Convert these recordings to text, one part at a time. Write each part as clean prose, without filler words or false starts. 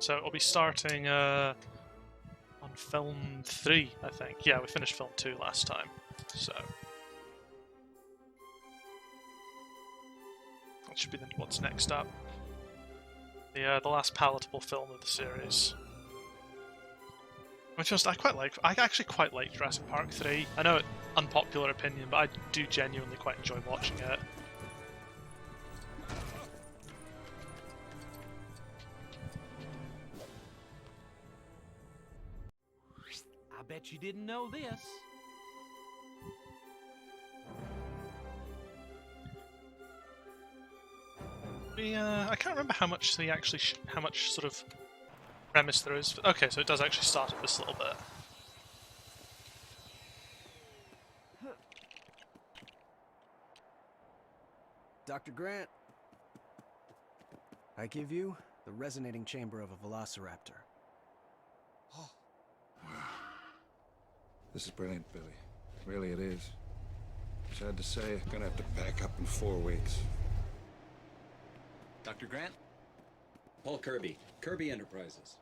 So I'll be starting on film 3, I think. Yeah, we finished film 2 last time, so that should be what's next up. The last palatable film of the series. Which was I actually quite like Jurassic Park 3. I know it's unpopular opinion, but I do genuinely quite enjoy watching it. I bet you didn't know this. I can't remember how much how much sort of premise there is. Okay, so it does actually start at this little bit. Dr. Grant, I give you the resonating chamber of a velociraptor. This is brilliant, Billy. Really it is. Sad to say, I'm gonna have to pack up in 4 weeks. Dr. Grant? Paul Kirby, Kirby Enterprises.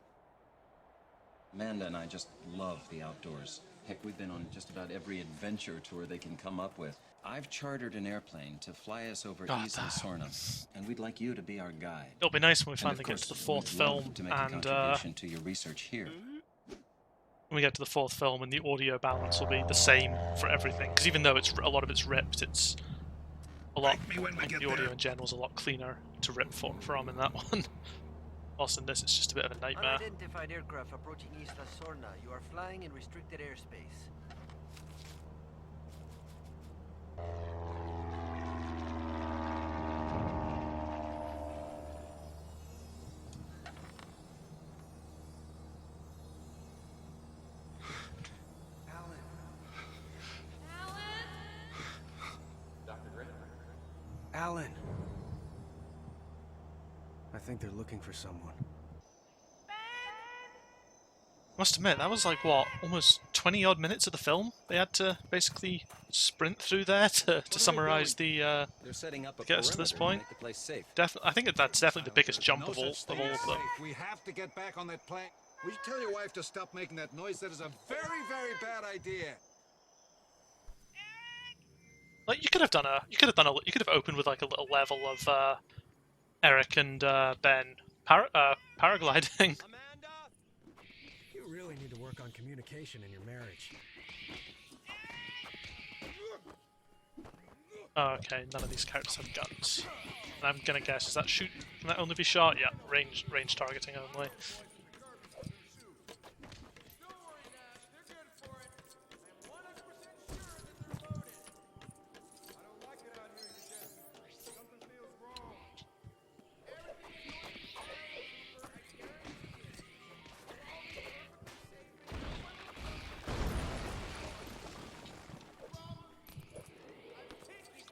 Amanda and I just love the outdoors. Heck, we've been on just about every adventure tour they can come up with. I've chartered an airplane to fly us over Isla Sorna, and we'd like you to be our guide. It'll be nice when we finally get to the 4th film to make a contribution to your research here. When we get to the 4th film, and the audio balance will be the same for everything. Because even though a lot of it's ripped, it's a lot. The audio in general is a lot cleaner to rip from in that one. Whilst in this, it's just a bit of a nightmare. Unidentified aircraft approaching Isla Sorna. You are flying in restricted airspace. Alan! I think they're looking for someone. Must admit, that was like, what, almost 20-odd minutes of the film they had to basically sprint through there to summarise the, get us to this point. I think that's definitely the biggest jump of all of them. We have to get back on that plane. Will you tell your wife to stop making that noise? That is a very, very bad idea. Like you could have opened with like a little level of Eric and Ben paragliding. You really need to work on communication in your marriage. Oh, okay, none of these characters have guns. And I'm gonna guess, is that can that only be shot? Yeah, range targeting only.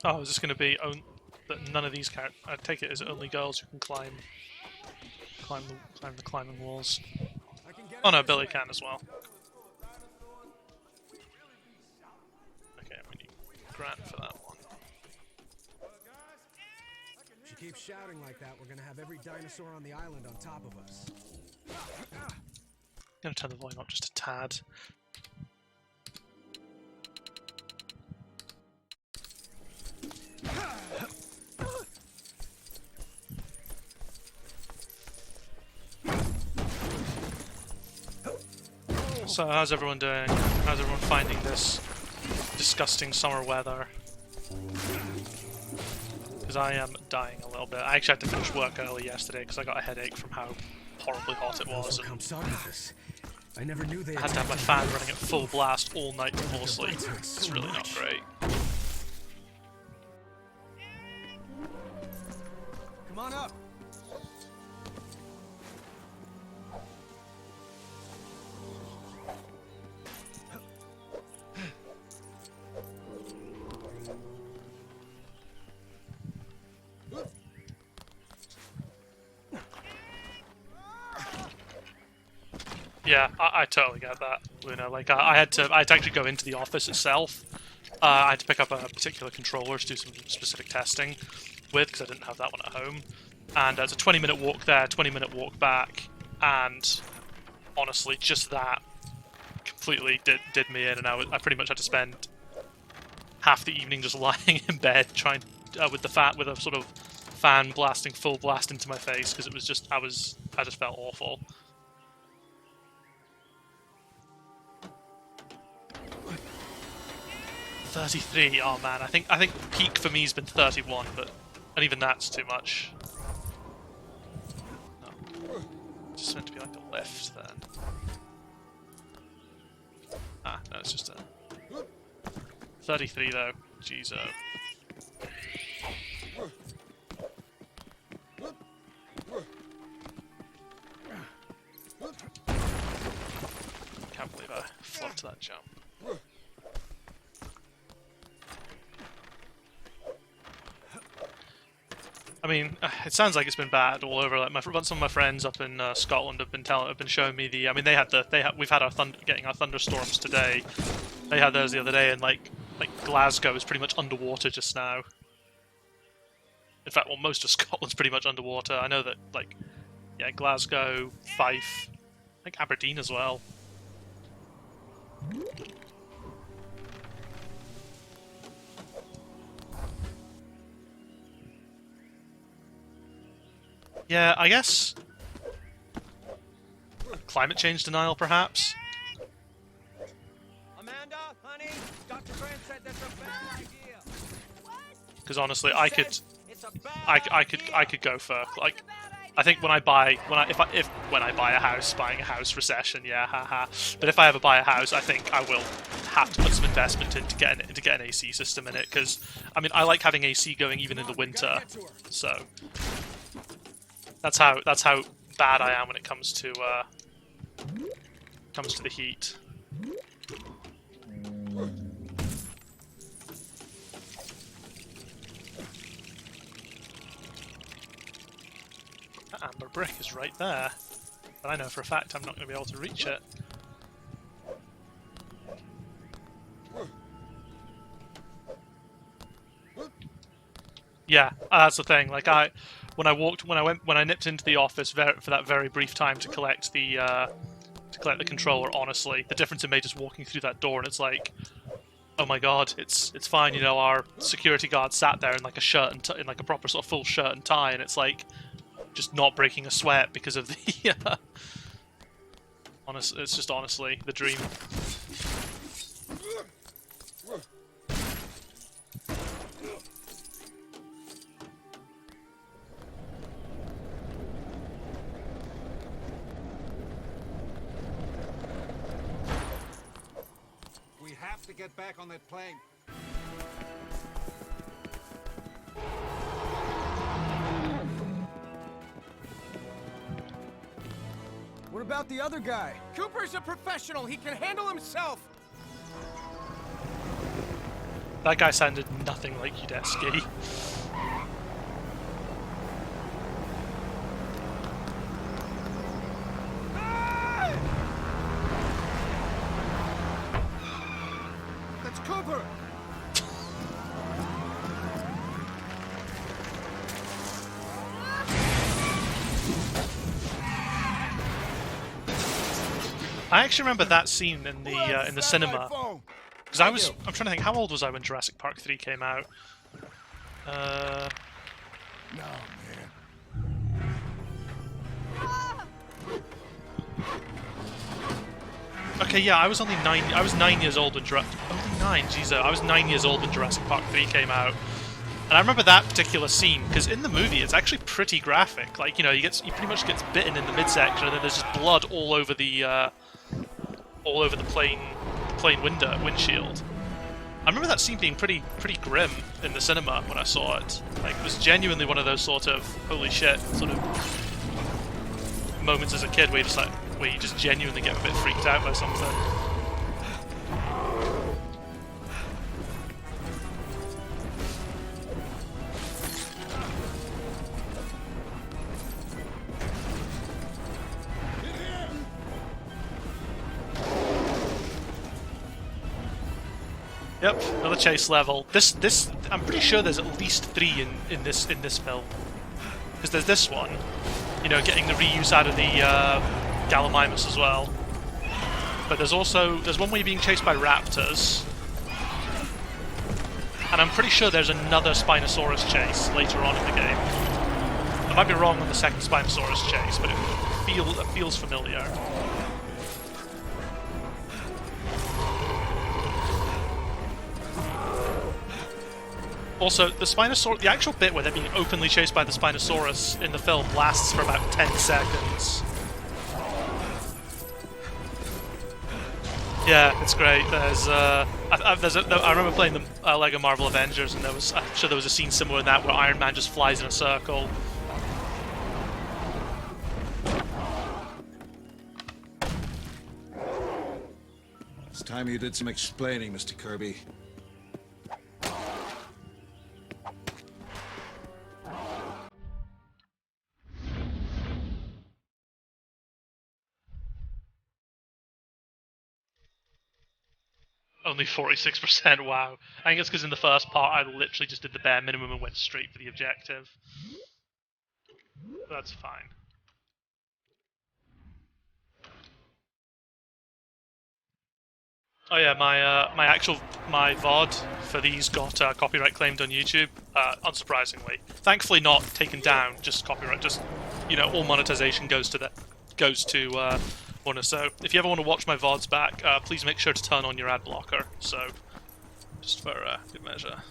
Oh, is this going to be that none of these characters? I take it as only girls who can climb the climbing walls. Oh no, Billy can as well. Okay, we need Grant for that one. If she keeps shouting like that, we're gonna have every dinosaur on the island on top of us. I'm gonna turn the volume up just a tad. So how's everyone doing? How's everyone finding this disgusting summer weather? Because I am dying a little bit. I actually had to finish work early yesterday because I got a headache from how horribly hot it was. I never knew they I had to have my fan running at full blast all night to fall asleep. It's really not great. Come on up. Yeah, I totally get that, Luna. Like, I had to actually go into the office itself. I had to pick up a particular controller to do some specific testing with, because I didn't have that one at home. And it's a 20-minute walk there, 20-minute walk back. and honestly, just that completely did me in, and I pretty much had to spend half the evening just lying in bed trying with a sort of fan blasting full blast into my face, because it was just I just felt awful. $33. Oh man, I think peak for me has been 31, and even that's too much. No, it's just meant to be like a lift then. Ah, no, it's just a 33 though. Jeez, can't believe I flopped that jump. I mean, it sounds like it's been bad all over. Like some of my friends up in Scotland have been showing me the. I mean, we've had our getting our thunderstorms today. They had those the other day, and like Glasgow is pretty much underwater just now. In fact, well, most of Scotland's pretty much underwater. I know that, like, yeah, Glasgow, Fife, I think Aberdeen as well. Yeah, I guess climate change denial, perhaps. Amanda, honey, Dr. Grant said that's a bad idea. Because honestly, I could go for, like, I think when I buy a house, buying a house, recession, yeah, haha. But if I ever buy a house, I think I will have to put some investment in to get an AC system in it, because I mean, I like having AC going even in the winter, so that's how bad I am when it comes to the heat. That amber brick is right there, but I know for a fact I'm not going to be able to reach it. Yeah, that's the thing. Like when I nipped into the office for that very brief time to collect the controller. Honestly, the difference it made just walking through that door, and it's like, oh my god, it's fine. You know, our security guard sat there in like a shirt and in like a proper sort of full shirt and tie, and it's like just not breaking a sweat because of the. It's just honestly the dream. We have to get back on that plane. What about the other guy? Cooper's a professional. He can handle himself. That guy sounded nothing like Udetsky. That's Cooper! I actually remember that scene in the cinema, because I'm trying to think, how old was I when Jurassic Park 3 came out? No, man. Okay, yeah, I was 9 years old when only 9, jeez, I was 9 years old when Jurassic Park 3 came out. And I remember that particular scene, because in the movie it's actually pretty graphic. Like, you know, he pretty much gets bitten in the midsection, and then there's just blood all over the plane windshield. I remember that scene being pretty grim in the cinema when I saw it. Like, it was genuinely one of those sort of holy shit sort of moments as a kid where you just genuinely get a bit freaked out by something. Yep, another chase level. This I'm pretty sure there's at least 3 in this film, because there's this one, you know, getting the reuse out of the Gallimimus as well. But there's one where you're being chased by raptors, and I'm pretty sure there's another Spinosaurus chase later on in the game. I might be wrong on the second Spinosaurus chase, but it feels familiar. Also, the actual bit where they're being openly chased by the Spinosaurus in the film lasts for about 10 seconds. Yeah, it's great. I remember playing the Lego Marvel Avengers, and I'm sure there was a scene similar in that where Iron Man just flies in a circle. It's time you did some explaining, Mr. Kirby. Only 46%, wow. I think it's because in the first part I literally just did the bare minimum and went straight for the objective. That's fine. Oh yeah, my VOD for these got copyright claimed on YouTube, unsurprisingly. Thankfully not taken down, just copyright, just, you know, all monetization goes to Warner. So if you ever want to watch my VODs back, please make sure to turn on your ad blocker, so just for good measure.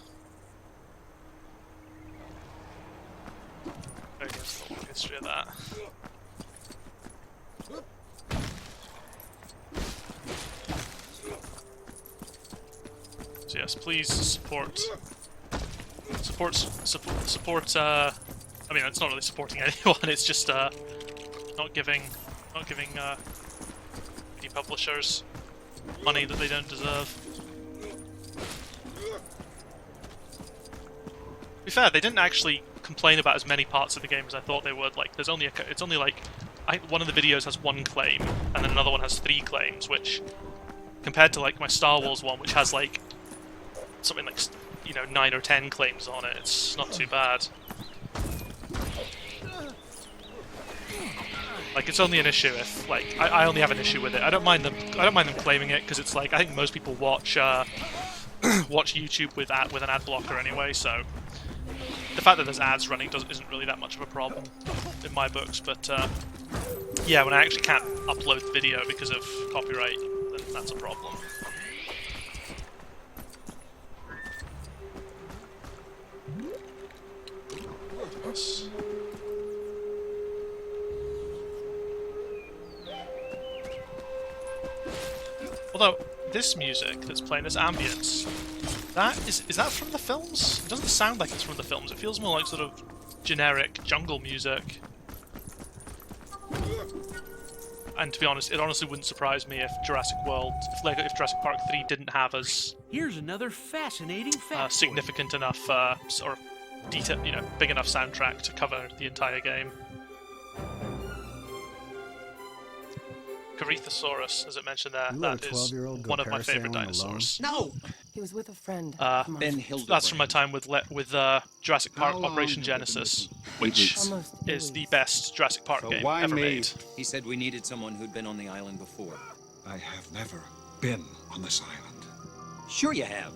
There goes the long history of that. So yes, please support. I mean, it's not really supporting anyone. It's just not giving indie publishers money that they don't deserve. To be fair, they didn't actually complain about as many parts of the game as I thought they would. Like, it's only like one of the videos has 1 claim, and then another one has 3 claims, which compared to like my Star Wars one, which has like something like, you know, 9 or 10 claims on it, it's not too bad. Like, it's only an issue if, like, I only have an issue with it. I don't mind them claiming it, because it's like, I think most people watch watch YouTube with an ad blocker anyway, so the fact that there's ads running isn't really that much of a problem in my books. But yeah, when I actually can't upload the video because of copyright, then that's a problem. Although, this music that's playing, this ambience, is that from the films? It doesn't sound like it's from the films. It feels more like sort of generic jungle music. And to be honest, it honestly wouldn't surprise me if Jurassic Park 3 didn't have as Here's another fascinating fact. significant enough or big enough soundtrack to cover the entire game. Corythosaurus, as it mentioned there, that is one of my favorite dinosaurs. No! He was with a friend. That's from my time with Jurassic Park Operation Genesis, which is the best Jurassic Park game ever made. He said we needed someone who'd been on the island before. I have never been on this island. Sure you have.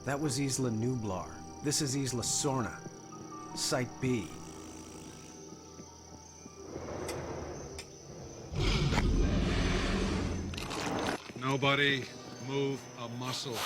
That was Isla Nublar. This is Isla Sorna. Site B. Nobody move a muscle.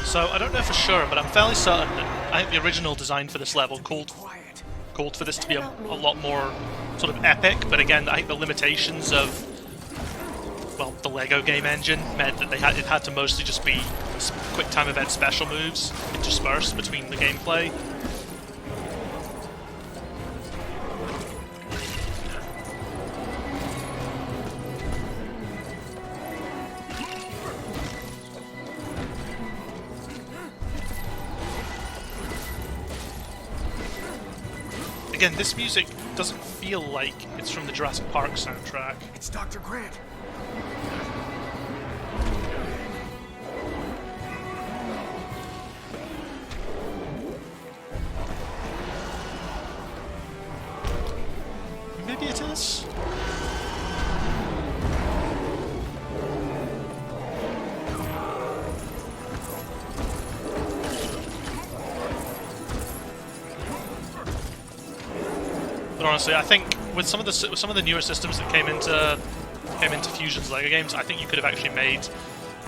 So I don't know for sure, but I'm fairly certain that I think the original design for this level called for this to be a lot more sort of epic, but again, I think the limitations of, well, the Lego game engine meant that it had to mostly just be quick time event special moves interspersed between the gameplay. again, this music doesn't feel like it's from the Jurassic Park soundtrack. It's Dr. Grant. Maybe it is? But honestly, I think with some of the newer systems that came into Fusion's Lego games, I think you could have actually made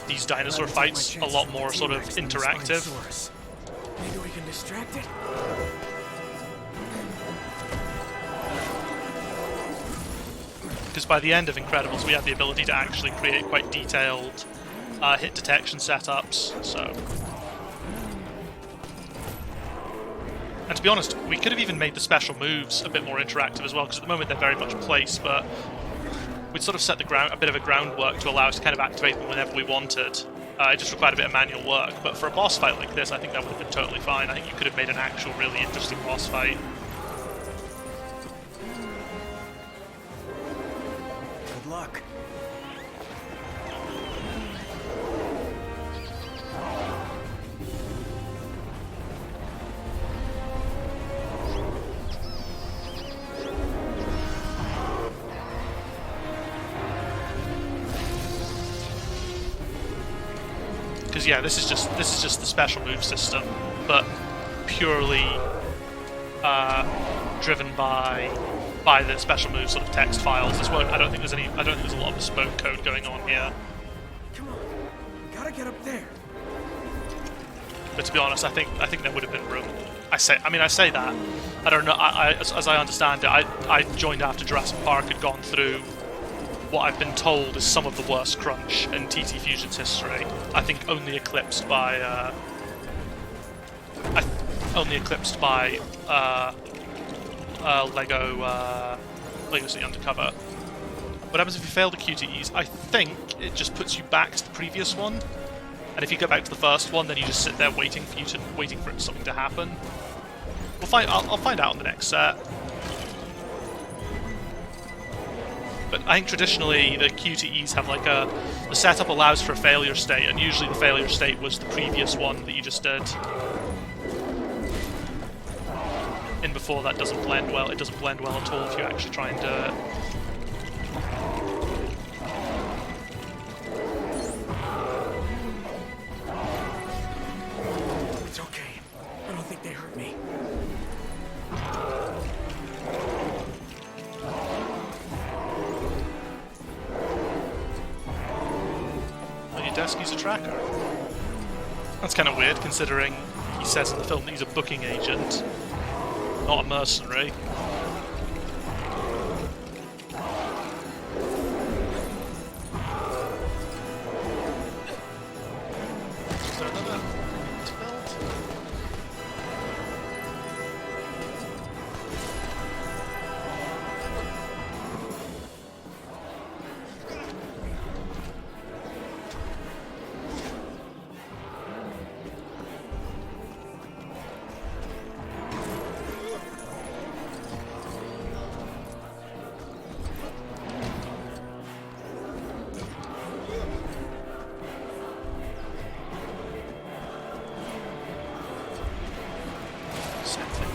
these dinosaur fights a lot more sort of interactive. Maybe we can distract it? Because by the end of Incredibles, we had the ability to actually create quite detailed hit detection setups. So, and to be honest, we could have even made the special moves a bit more interactive as well. Because at the moment they're very much placed, but we'd sort of set a bit of a groundwork to allow us to kind of activate them whenever we wanted. It just required a bit of manual work. But for a boss fight like this, I think that would have been totally fine. I think you could have made an actual really interesting boss fight. Good luck. Because yeah, this is just the special move system, but purely driven by the special move sort of text files. I don't think there's a lot of bespoke code going on here. Come on, we gotta get up there. But to be honest, I think there would have been room. I say that. I don't know. As I understand it, I joined after Jurassic Park had gone through what I've been told is some of the worst crunch in TT Fusion's history. I think only eclipsed by Lego City Undercover. What happens if you fail the QTEs? I think it just puts you back to the previous one, and if you go back to the first one, then you just sit there waiting for something to happen. I'll find out on the next set. But I think traditionally the QTEs have like the setup allows for a failure state, and usually the failure state was the previous one that you just did. In before that doesn't blend well. It doesn't blend well at all if you actually try and do it. It's okay. I don't think they hurt me. Deski's a tracker. That's kind of weird, considering he says in the film that he's a booking agent, not a mercenary. Is there another to build?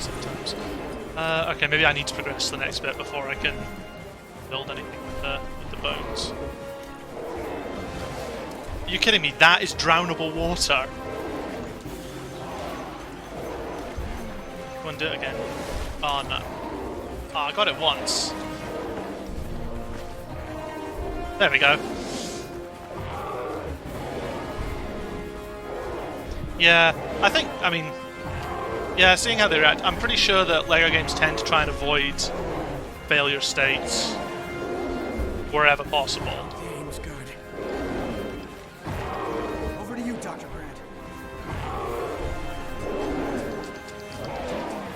Sometimes. Okay, maybe I need to progress to the next bit before I can build anything with the bones. Are you kidding me? That is drownable water. Go and do it again. Oh no. Oh, I got it once. There we go. Yeah, yeah, seeing how they react, I'm pretty sure that LEGO games tend to try and avoid failure states wherever possible. The aim's good. Over to you, Dr. Grant.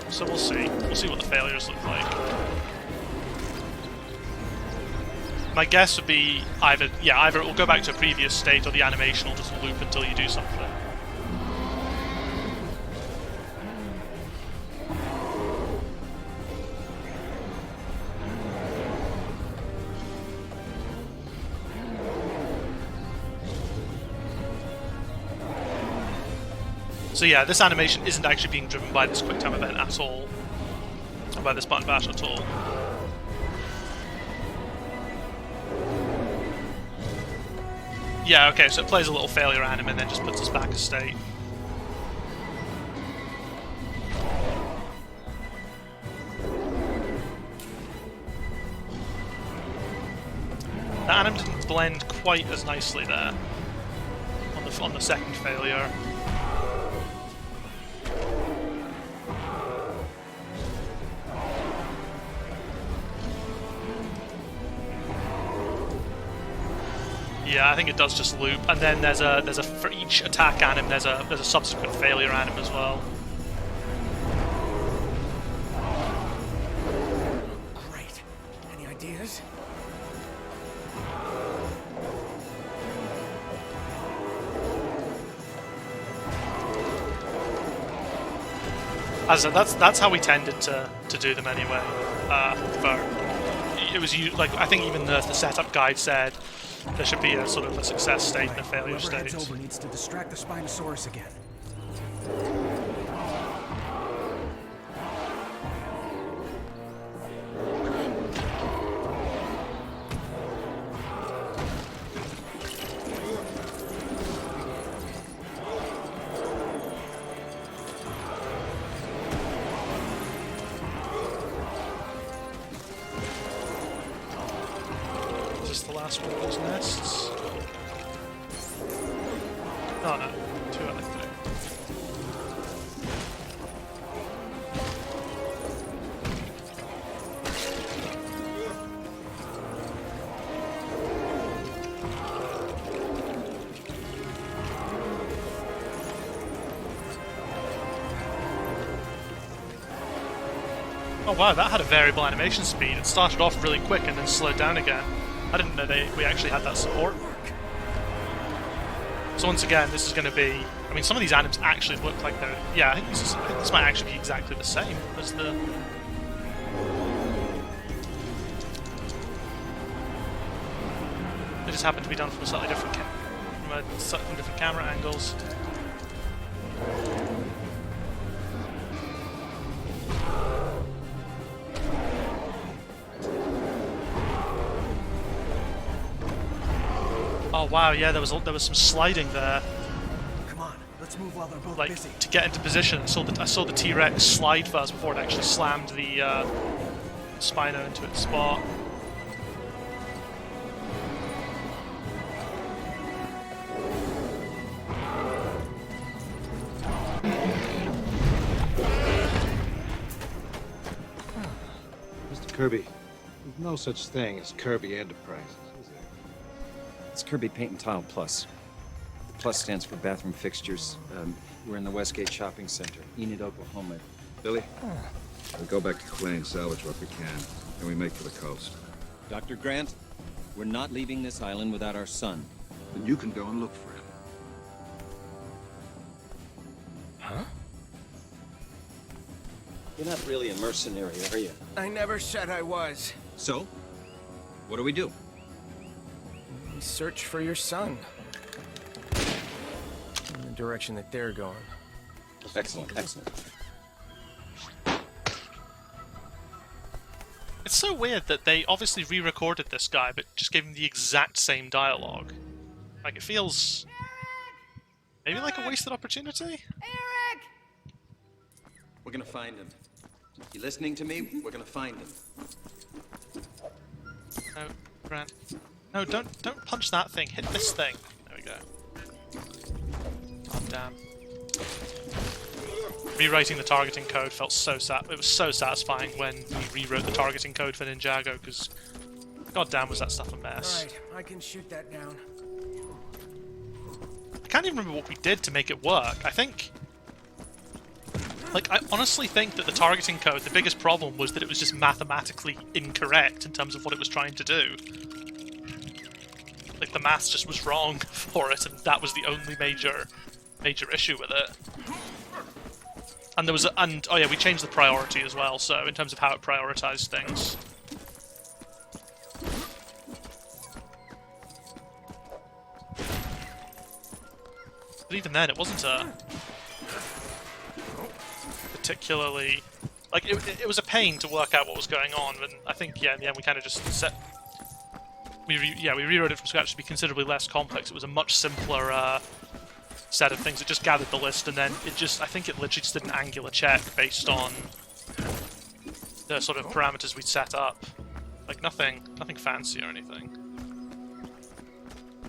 So we'll see. We'll see what the failures look like. My guess would be either it will go back to a previous state, or the animation will just loop until you do something. So yeah, this animation isn't actually being driven by this QuickTime event at all, or by this button bash at all. Yeah, okay, so it plays a little failure anim and then just puts us back a state. The anim didn't blend quite as nicely there on the second failure. Yeah, I think it does just loop, and then there's a for each attack anim there's a subsequent failure anim as well. Great. Any ideas? As that's how we tended to do them anyway. It was like I think even the setup guide said there should be a sort of a success state and a failure Whoever state. heads over needs to distract the Spinosaurus again. Is this the last one of those nests? Oh no, 2 out of 3. Oh wow, that had a variable animation speed. It started off really quick and then slowed down again. I didn't know we actually had that support. So once again, this is going to be... I mean, some of these anims actually look like they're... Yeah, I think this might actually be exactly the same as the... They just happen to be done from a slightly different from different camera angles. Oh wow, yeah, there was some sliding there. Come on, let's move while they're both Like busy. to get into position. I saw the T-Rex slide first before it actually slammed the Spino into its spot. Mr. Kirby, there's no such thing as Kirby Enterprises, is there? It's Kirby Paint and Tile Plus. The Plus stands for bathroom fixtures. We're in the Westgate Shopping Center, Enid, Oklahoma. Billy? We go back to Clay and salvage what we can, and we make for the coast. Dr. Grant, we're not leaving this island without our son. Then you can go and look for him. Huh? You're not really a mercenary, are you? I never said I was. So, what do we do? Search for your son. In the direction that they're going. Excellent, excellent. It's so weird that they obviously re-recorded this guy, but just gave him the exact same dialogue. Like, it feels... maybe like a wasted opportunity? Eric! We're gonna find him. You listening to me? We're gonna find him. No, Grant. No, don't punch that thing. Hit this thing. There we go. God damn. Rewriting the targeting code felt so it was so satisfying when we rewrote the targeting code for Ninjago, because god damn was that stuff a mess. Alright, I can shoot that down. I can't even remember what we did to make it work. I honestly think that the targeting code, the biggest problem was that it was just mathematically incorrect in terms of what it was trying to do. Like, the maths just was wrong for it, and that was the only major issue with it. And there was oh yeah, we changed the priority as well, so in terms of how it prioritized things. But even then, it wasn't a particularly... Like, it was a pain to work out what was going on, and I think, yeah, in the end we kind of just set... We rewrote it from scratch to be considerably less complex. It was a much simpler set of things. It just gathered the list, and then it just... I think it literally just did an angular check based on the sort of parameters we'd set up. Like, nothing fancy or anything.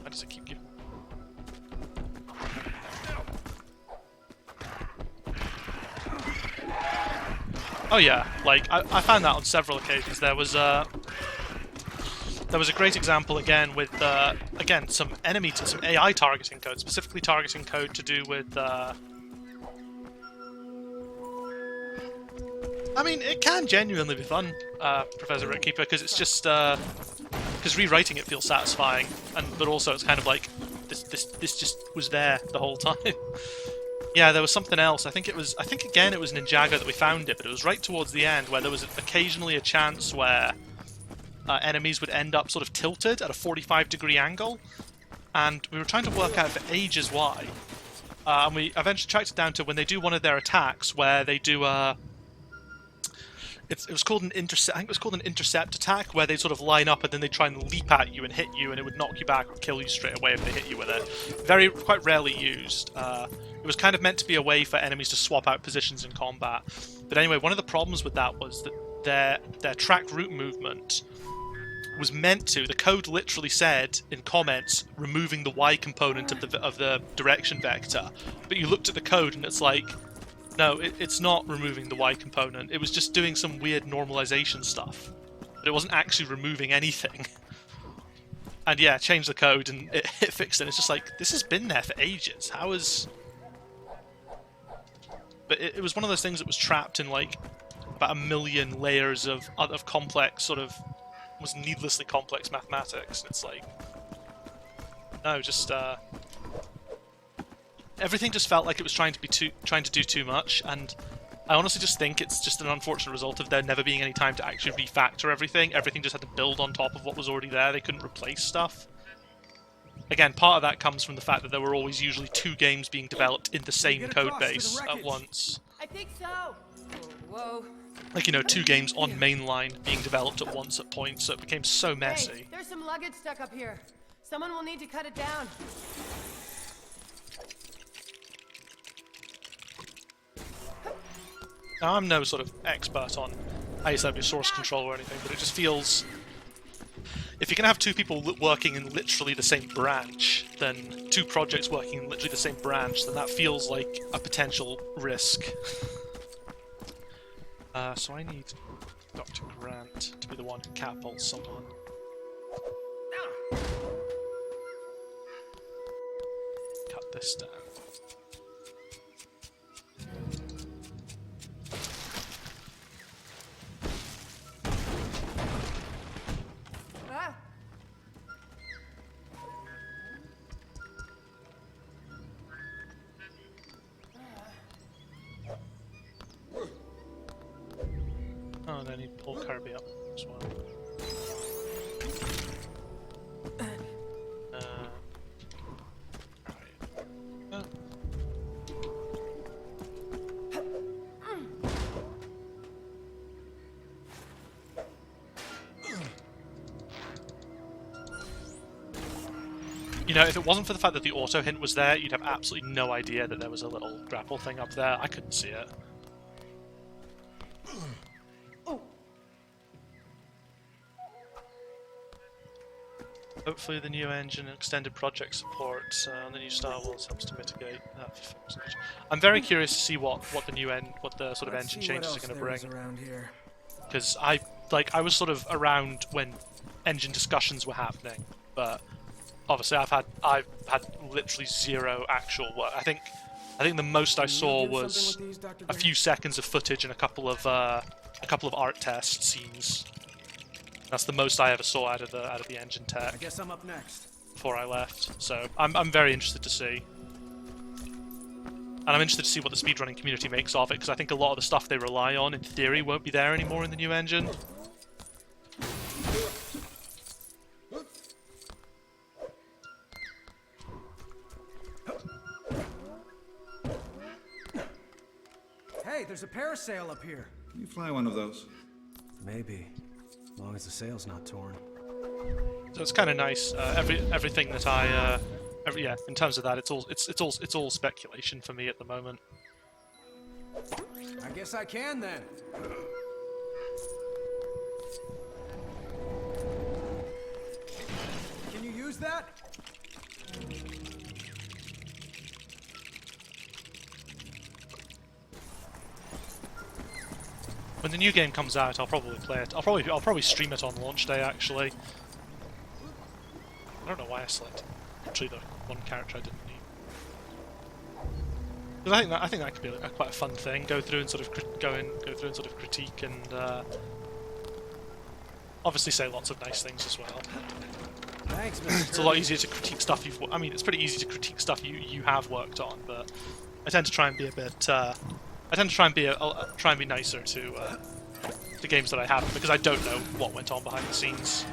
Why does it keep giving... Oh yeah, like, I found that on several occasions. There was a great example again with, again, some AI targeting code, specifically targeting code to do with, I mean, it can genuinely be fun, Professor Rickkeeper, because it's just, because rewriting it feels satisfying, but also it's kind of like, this just was there the whole time. Yeah, there was something else. I think again it was Ninjago that we found it, but it was right towards the end where there was occasionally a chance where enemies would end up sort of tilted at a 45-degree angle, and we were trying to work out for ages why. And we eventually tracked it down to when they do one of their attacks where they do it was called an intercept. I think it was called an intercept attack, where they sort of line up and then they try and leap at you and hit you, and it would knock you back or kill you straight away if they hit you with it. Quite rarely used. It was kind of meant to be a way for enemies to swap out positions in combat. But anyway, one of the problems with that was that their track route movement was meant to. The code literally said in comments, removing the Y component of the direction vector. But you looked at the code and it's like, no, it's not removing the Y component. It was just doing some weird normalization stuff. But it wasn't actually removing anything. And yeah, changed the code and it fixed it. It's just like, this has been there for ages. How is... But it was one of those things that was trapped in like about a million layers of complex, sort of, was needlessly complex mathematics. And it's like, no, just everything just felt like it was trying to do too much, and I honestly just think it's just an unfortunate result of there never being any time to actually refactor everything. Everything just had to build on top of what was already there. They couldn't replace stuff. Again, part of that comes from the fact that there were always usually two games being developed in the same code base at once. I think so. Whoa. Like, you know, two games on mainline being developed at once at points, so it became so messy. Hey, there's some luggage stuck up here. Someone will need to cut it down. Now, I'm no sort of expert on ASW source control or anything, but it just feels... If you're going to have two people working in literally the same branch, then two projects working in literally the same branch, then that feels like a potential risk. So I need Dr. Grant to be the one who catapults someone. Cut this down. Oh, and I need to pull Kirby up as well. Alright. You know, if it wasn't for the fact that the auto hint was there, you'd have absolutely no idea that there was a little grapple thing up there. I couldn't see it. Hopefully the new engine and extended project support on the new Star Wars helps to mitigate that. I'm very curious to see what the sort of engine changes are going to bring. Because I was sort of around when engine discussions were happening, but obviously I've had literally zero actual work. I think the most I saw was a few seconds of footage and a couple of art test scenes. That's the most I ever saw out of the engine tech. I guess I'm up next. Before I left, so I'm very interested to see, and I'm interested to see what the speedrunning community makes of it, because I think a lot of the stuff they rely on, in theory, won't be there anymore in the new engine. Hey, Hey, there's a parasail up here. Can you fly one of those? Maybe, as long as the sail's not torn. So it's kind of nice. Everything that I, yeah, in terms of that, it's all speculation for me at the moment. I guess I can then. Can you use that? When the new game comes out, I'll probably play it. I'll probably stream it on launch day. Actually, I don't know why I selected actually the one character I didn't need. Because I think that could be quite a fun thing. Go through and sort of critique and obviously say lots of nice things as well. Thanks, Mr. It's a lot easier to critique stuff you've. I mean, it's pretty easy to critique stuff you have worked on, but I tend to try and be a bit. I tend to try and be nicer to games that I haven't, because I don't know what went on behind the scenes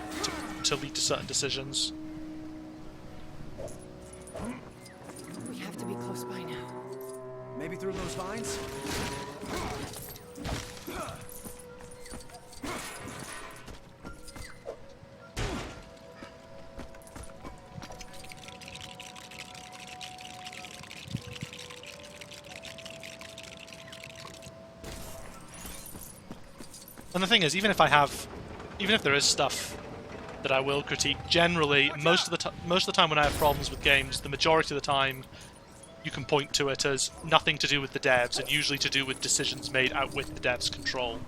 to lead to certain decisions. We have to be close by now. Maybe through those vines? And the thing is, even if there is stuff that I will critique, generally, most of the time when I have problems with games, the majority of the time, you can point to it as nothing to do with the devs, and usually to do with decisions made out with the devs' control.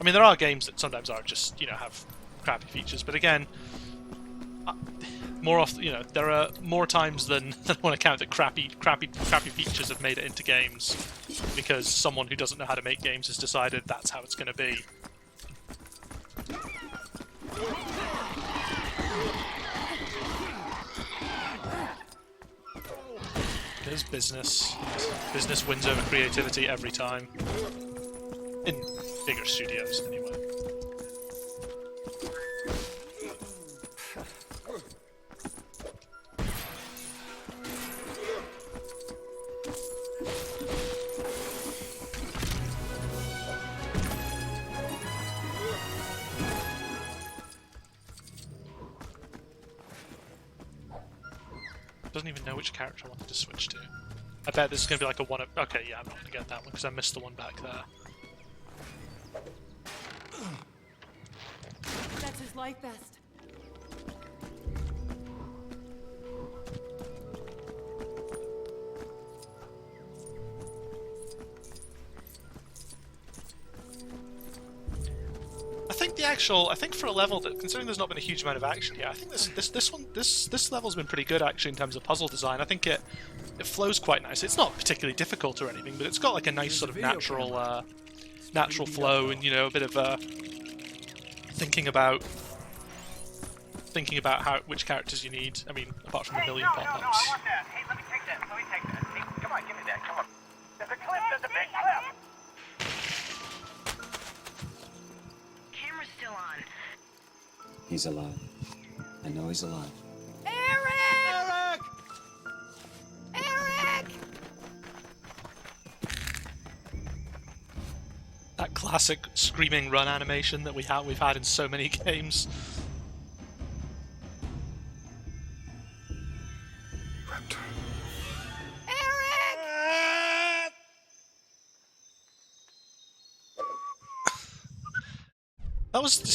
I mean, there are games that sometimes are just, have crappy features, but again, more often, there are more times than one account that crappy features have made it into games because someone who doesn't know how to make games has decided that's how it's going to be. There's business. Business wins over creativity every time. In bigger studios, anyway. Doesn't even know which character I wanted to switch to. I bet this is going to be like a one. Okay, yeah, I'm not going to get that one because I missed the one back there. That's his life vest. I think for a level that, considering there's not been a huge amount of action here, I think this level's been pretty good actually in terms of puzzle design. I think it flows quite nice. It's not particularly difficult or anything, but it's got like a nice sort of natural flow, and a bit of thinking about which characters you need. I mean, apart from a million pop-ups. I want that. Hey, let me take that. Hey, come on, give me that. Come on. There's a cliff. There's a big cliff. Camera's still on. He's alive. I know he's alive. Eric! Eric! That classic screaming run animation that we've had in so many games.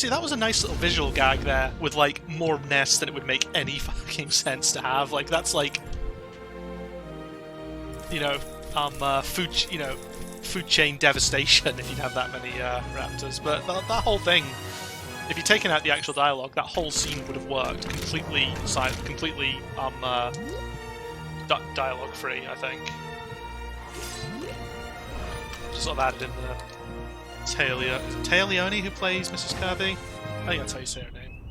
That was a nice little visual gag there, with like more nests than it would make any fucking sense to have. Like that's like, food chain devastation if you'd have that many raptors. But that whole thing, if you'd taken out the actual dialogue, that whole scene would have worked completely silent, completely dialogue free. I think. Just sort of added in the. Taya Leone who plays Mrs. Kirby? I think that's how you say her name.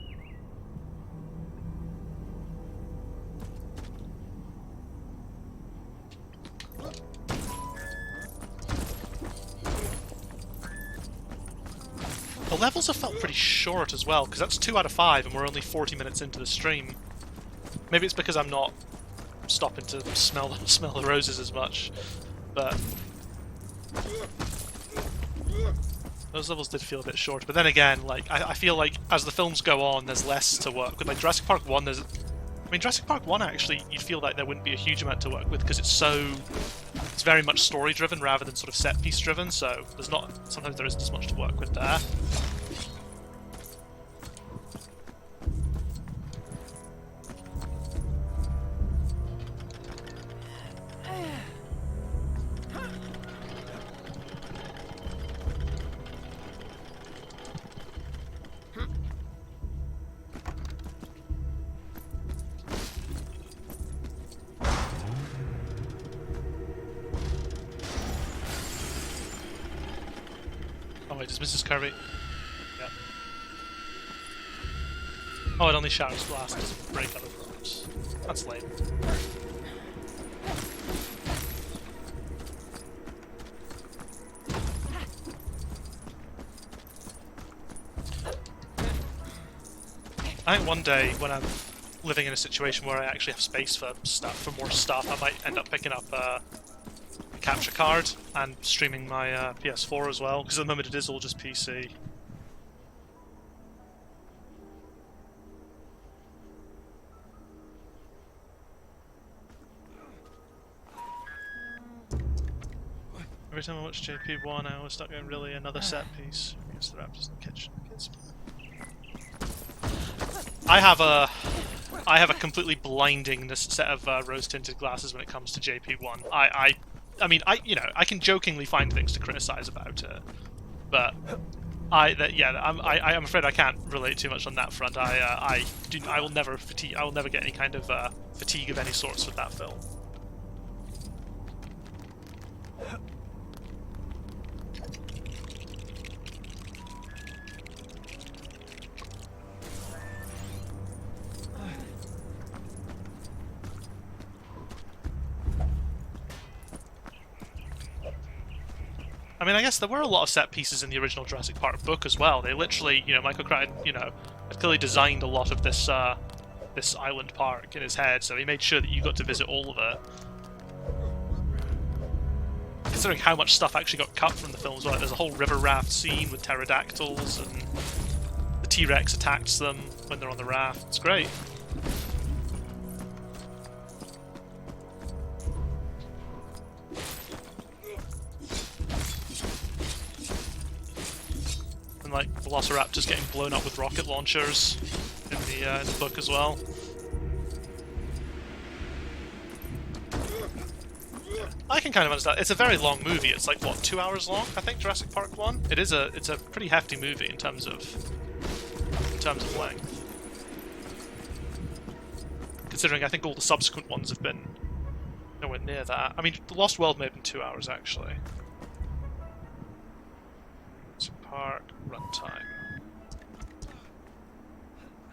The levels have felt pretty short as well, because that's 2 out of 5 and we're only 40 minutes into the stream. Maybe it's because I'm not stopping to smell the roses as much, but Those levels did feel a bit short, but then again, like I feel like as the films go on, there's less to work with. Like Jurassic Park 1, there's... I mean, Jurassic Park 1 actually, you'd feel like there wouldn't be a huge amount to work with because it's very much story-driven rather than sort of set-piece-driven, so sometimes there isn't as much to work with there. Oh wait, does Mrs. Kirby? Yep. Oh, it only showers glass, it doesn't break other rooms. That's lame. I think one day, when I'm living in a situation where I actually have space for more stuff, I might end up picking up a capture card and streaming my PS4 as well, because at the moment it is all just PC. Every time I watch JP1, I always start going, really, another set piece? Against the Raptors in the kitchen. I have a completely blinding set of rose-tinted glasses when it comes to JP1. I mean, I can jokingly find things to criticize about it, but I'm afraid I can't relate too much on that front. I will never get any kind of fatigue of any sorts with that film. I mean, I guess there were a lot of set pieces in the original Jurassic Park book as well. They literally, Michael Crichton, had clearly designed a lot of this this island park in his head, so he made sure that you got to visit all of it. Considering how much stuff actually got cut from the film as well, there's a whole river raft scene with pterodactyls, and the T-Rex attacks them when they're on the raft. It's great. And like velociraptors getting blown up with rocket launchers in the book as well. I can kind of understand. It's a very long movie. It's like what, 2 hours long? I think Jurassic Park 1. It's a pretty hefty movie in terms of length. Considering I think all the subsequent ones have been nowhere near that. I mean, The Lost World may have been 2 hours actually. Park runtime.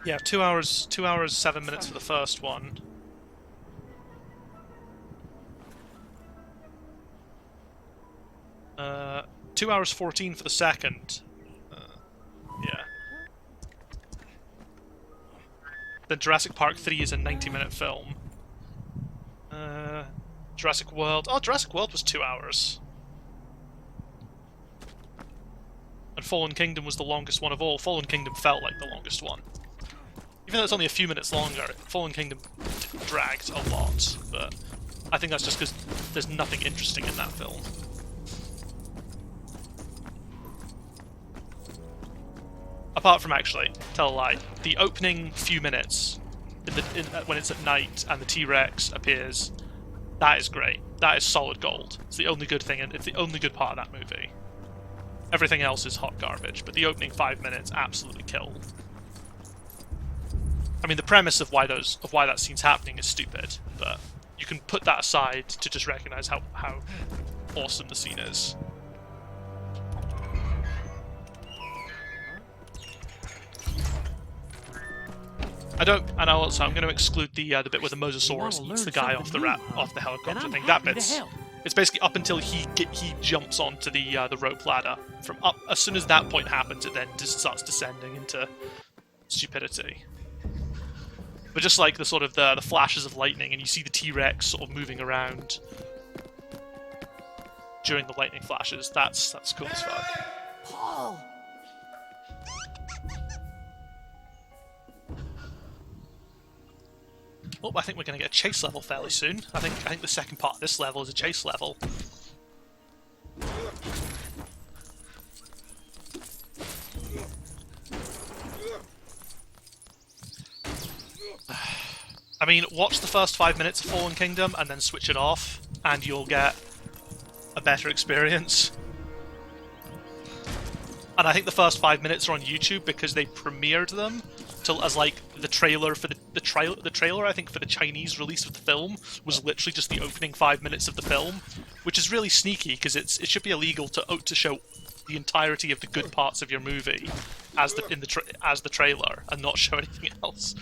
Yeah, 2 hours 7 minutes for the first one. Uh, 2 hours 14 for the second. Yeah. Then Jurassic Park 3 is a 90-minute film. Jurassic World. Oh, Jurassic World was 2 hours. And Fallen Kingdom was the longest one of all. Fallen Kingdom felt like the longest one. Even though it's only a few minutes longer, Fallen Kingdom dragged a lot, but I think that's just because there's nothing interesting in that film. Apart from, actually, tell a lie, the opening few minutes, when it's at night and the T-Rex appears, that is great. That is solid gold. It's the only good thing, and it's the only good part of that movie. Everything else is hot garbage, but the opening 5 minutes absolutely kill. I mean, the premise of why that scene's happening is stupid, but you can put that aside to just recognize how awesome the scene is. I'm going to exclude the bit where the Mosasaurus eats the guy off the helicopter thing. That bit's. It's basically up until he jumps onto the rope ladder. As soon as that point happens, it then just starts descending into stupidity. But just like the sort of the flashes of lightning, and you see the T-Rex sort of moving around. during the lightning flashes. That's cool as fuck. Paul! Oh, I think we're going to get a chase level fairly soon. I think the second part of this level is a chase level. I mean, watch the first 5 minutes of Fallen Kingdom and then switch it off, and you'll get a better experience. And I think the first 5 minutes are on YouTube because they premiered them as like the trailer for the trailer. I think for the Chinese release of the film was literally just the opening 5 minutes of the film, which is really sneaky because it should be illegal to show the entirety of the good parts of your movie as the trailer and not show anything else.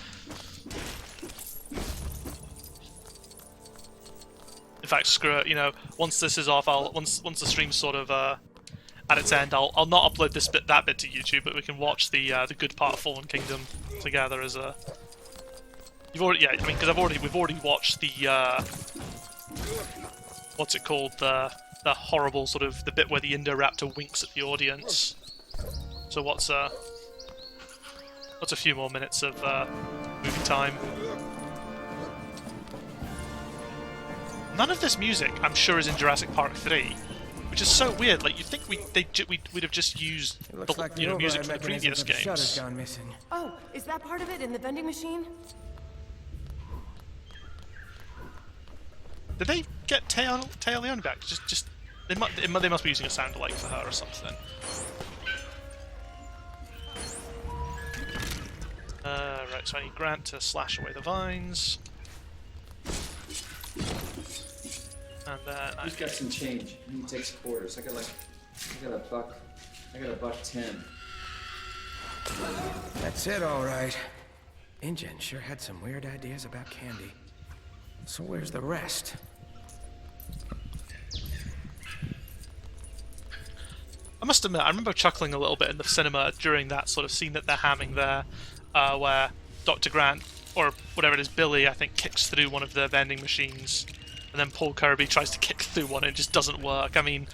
In fact, screw it. You know, once this is off, once the stream's sort of at its end, I'll not upload that bit to YouTube, but we can watch the good part of Fallen Kingdom together as a. Because we've already watched the what's it called, the horrible sort of the bit where the Indoraptor winks at the audience. So what's a few more minutes of movie time? None of this music, I'm sure, is in Jurassic Park 3, which is so weird. Like, you'd think we'd have just used the music from the previous games. Gone missing. Oh, is that part of it in the vending machine? Did they get Taya Leone back? They must be using a sound alike for her or something. Right, so I need Grant to slash away the vines. And then Who's got some change? I need to take some quarters. I got $1.10. That's it, all right. Ingen sure had some weird ideas about candy. So where's the rest? I must admit, I remember chuckling a little bit in the cinema during that sort of scene that they're hamming there, where Dr. Grant, or whatever it is, Billy, I think, kicks through one of the vending machines, and then Paul Kirby tries to kick through one and it just doesn't work. I mean,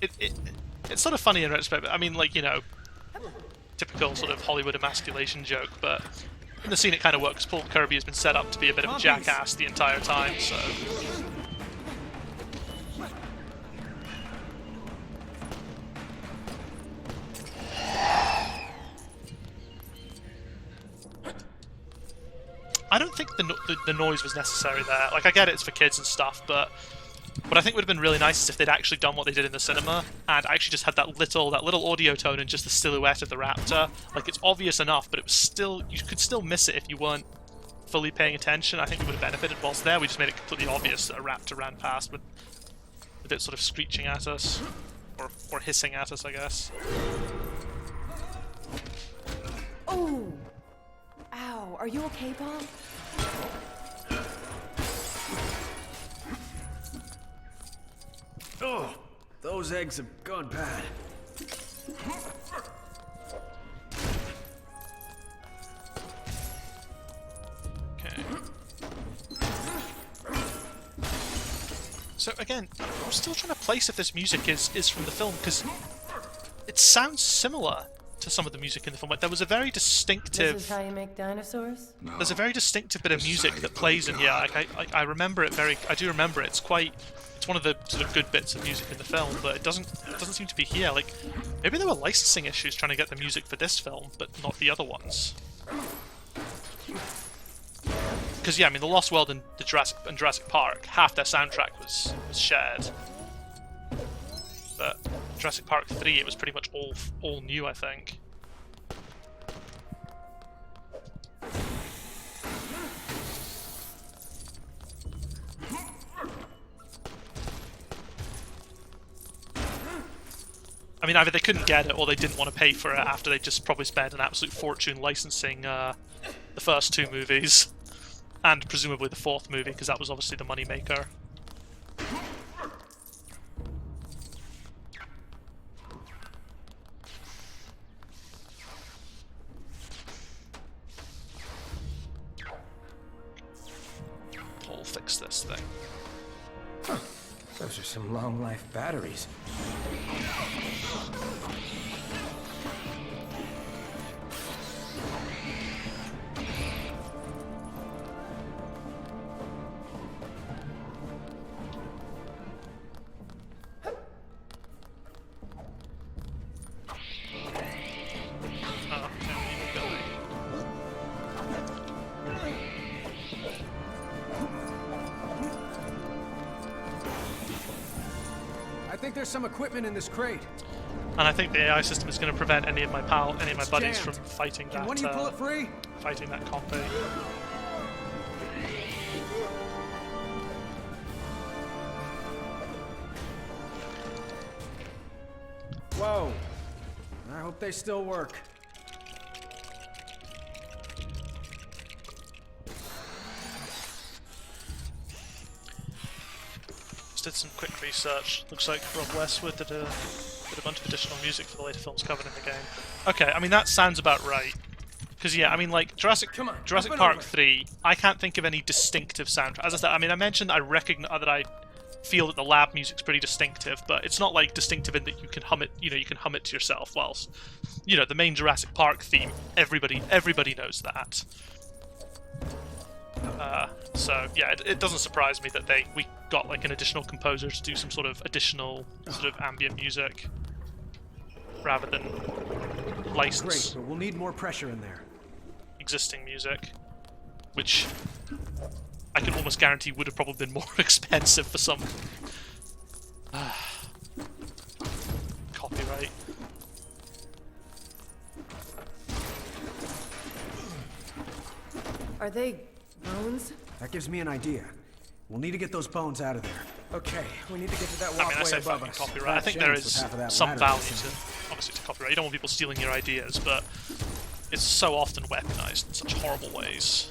it's sort of funny in retrospect. I mean, like, you know, typical sort of Hollywood emasculation joke, but in the scene it kind of works. Paul Kirby has been set up to be a bit of a jackass the entire time, so... I don't think the noise was necessary there. Like, I get it's for kids and stuff, but what I think would have been really nice is if they'd actually done what they did in the cinema and actually just had that little audio tone and just the silhouette of the raptor. Like, it's obvious enough, but it was still, you could still miss it if you weren't fully paying attention. I think it would have benefited. Whilst there, we just made it completely obvious that a raptor ran past with it sort of screeching at us, or hissing at us, I guess. Oh! Ow, are you okay, Bob? Oh, those eggs have gone bad. Okay. So again, I'm still trying to place if this music is from the film, because it sounds similar to some of the music in the film. Like, there was a very distinctive... This is how you make dinosaurs? No. There's a very distinctive bit of music that plays in here. Like, I remember it very... I do remember it. It's one of the sort of good bits of music in the film, but it doesn't seem to be here. Like, maybe there were licensing issues trying to get the music for this film, but not the other ones. Because, yeah, I mean, The Lost World and Jurassic Park, half their soundtrack was shared. But Jurassic Park 3, it was pretty much all new, I think. I mean, either they couldn't get it or they didn't want to pay for it after they just probably spent an absolute fortune licensing the first two movies. And presumably the fourth movie, because that was obviously the moneymaker. Paul, fix this thing. Those are some long-life batteries. I think there's some equipment in this crate. And I think the AI system is going to prevent any of my buddies from fighting that. Can one of you pull it free? Fighting that copy. Whoa. I hope they still work. Just did some quick research. Looks like Rob Westwood did a bunch of additional music for the later films covered in the game. Okay, I mean that sounds about right. Because yeah, I mean like Jurassic Park 3, I can't think of any distinctive soundtrack. As I said, I mean I mentioned that I recognize that I feel that the lab music's pretty distinctive, but it's not like distinctive in that you can hum it. You know, you can hum it to yourself. Whilst, you know, the main Jurassic Park theme, everybody knows that. So yeah, it doesn't surprise me that we got like an additional composer to do some sort of additional sort of ambient music rather than license. Great, but we'll need more pressure in there. Existing music, which I can almost guarantee would have probably been more expensive for some copyright. Are they bones? That gives me an idea. We'll need to get those bones out of there. Okay, we need to get to that walkway I mean, I say above fucking us. copyright. I think there is some value to, obviously, to copyright. You don't want people stealing your ideas, but it's so often weaponized in such horrible ways.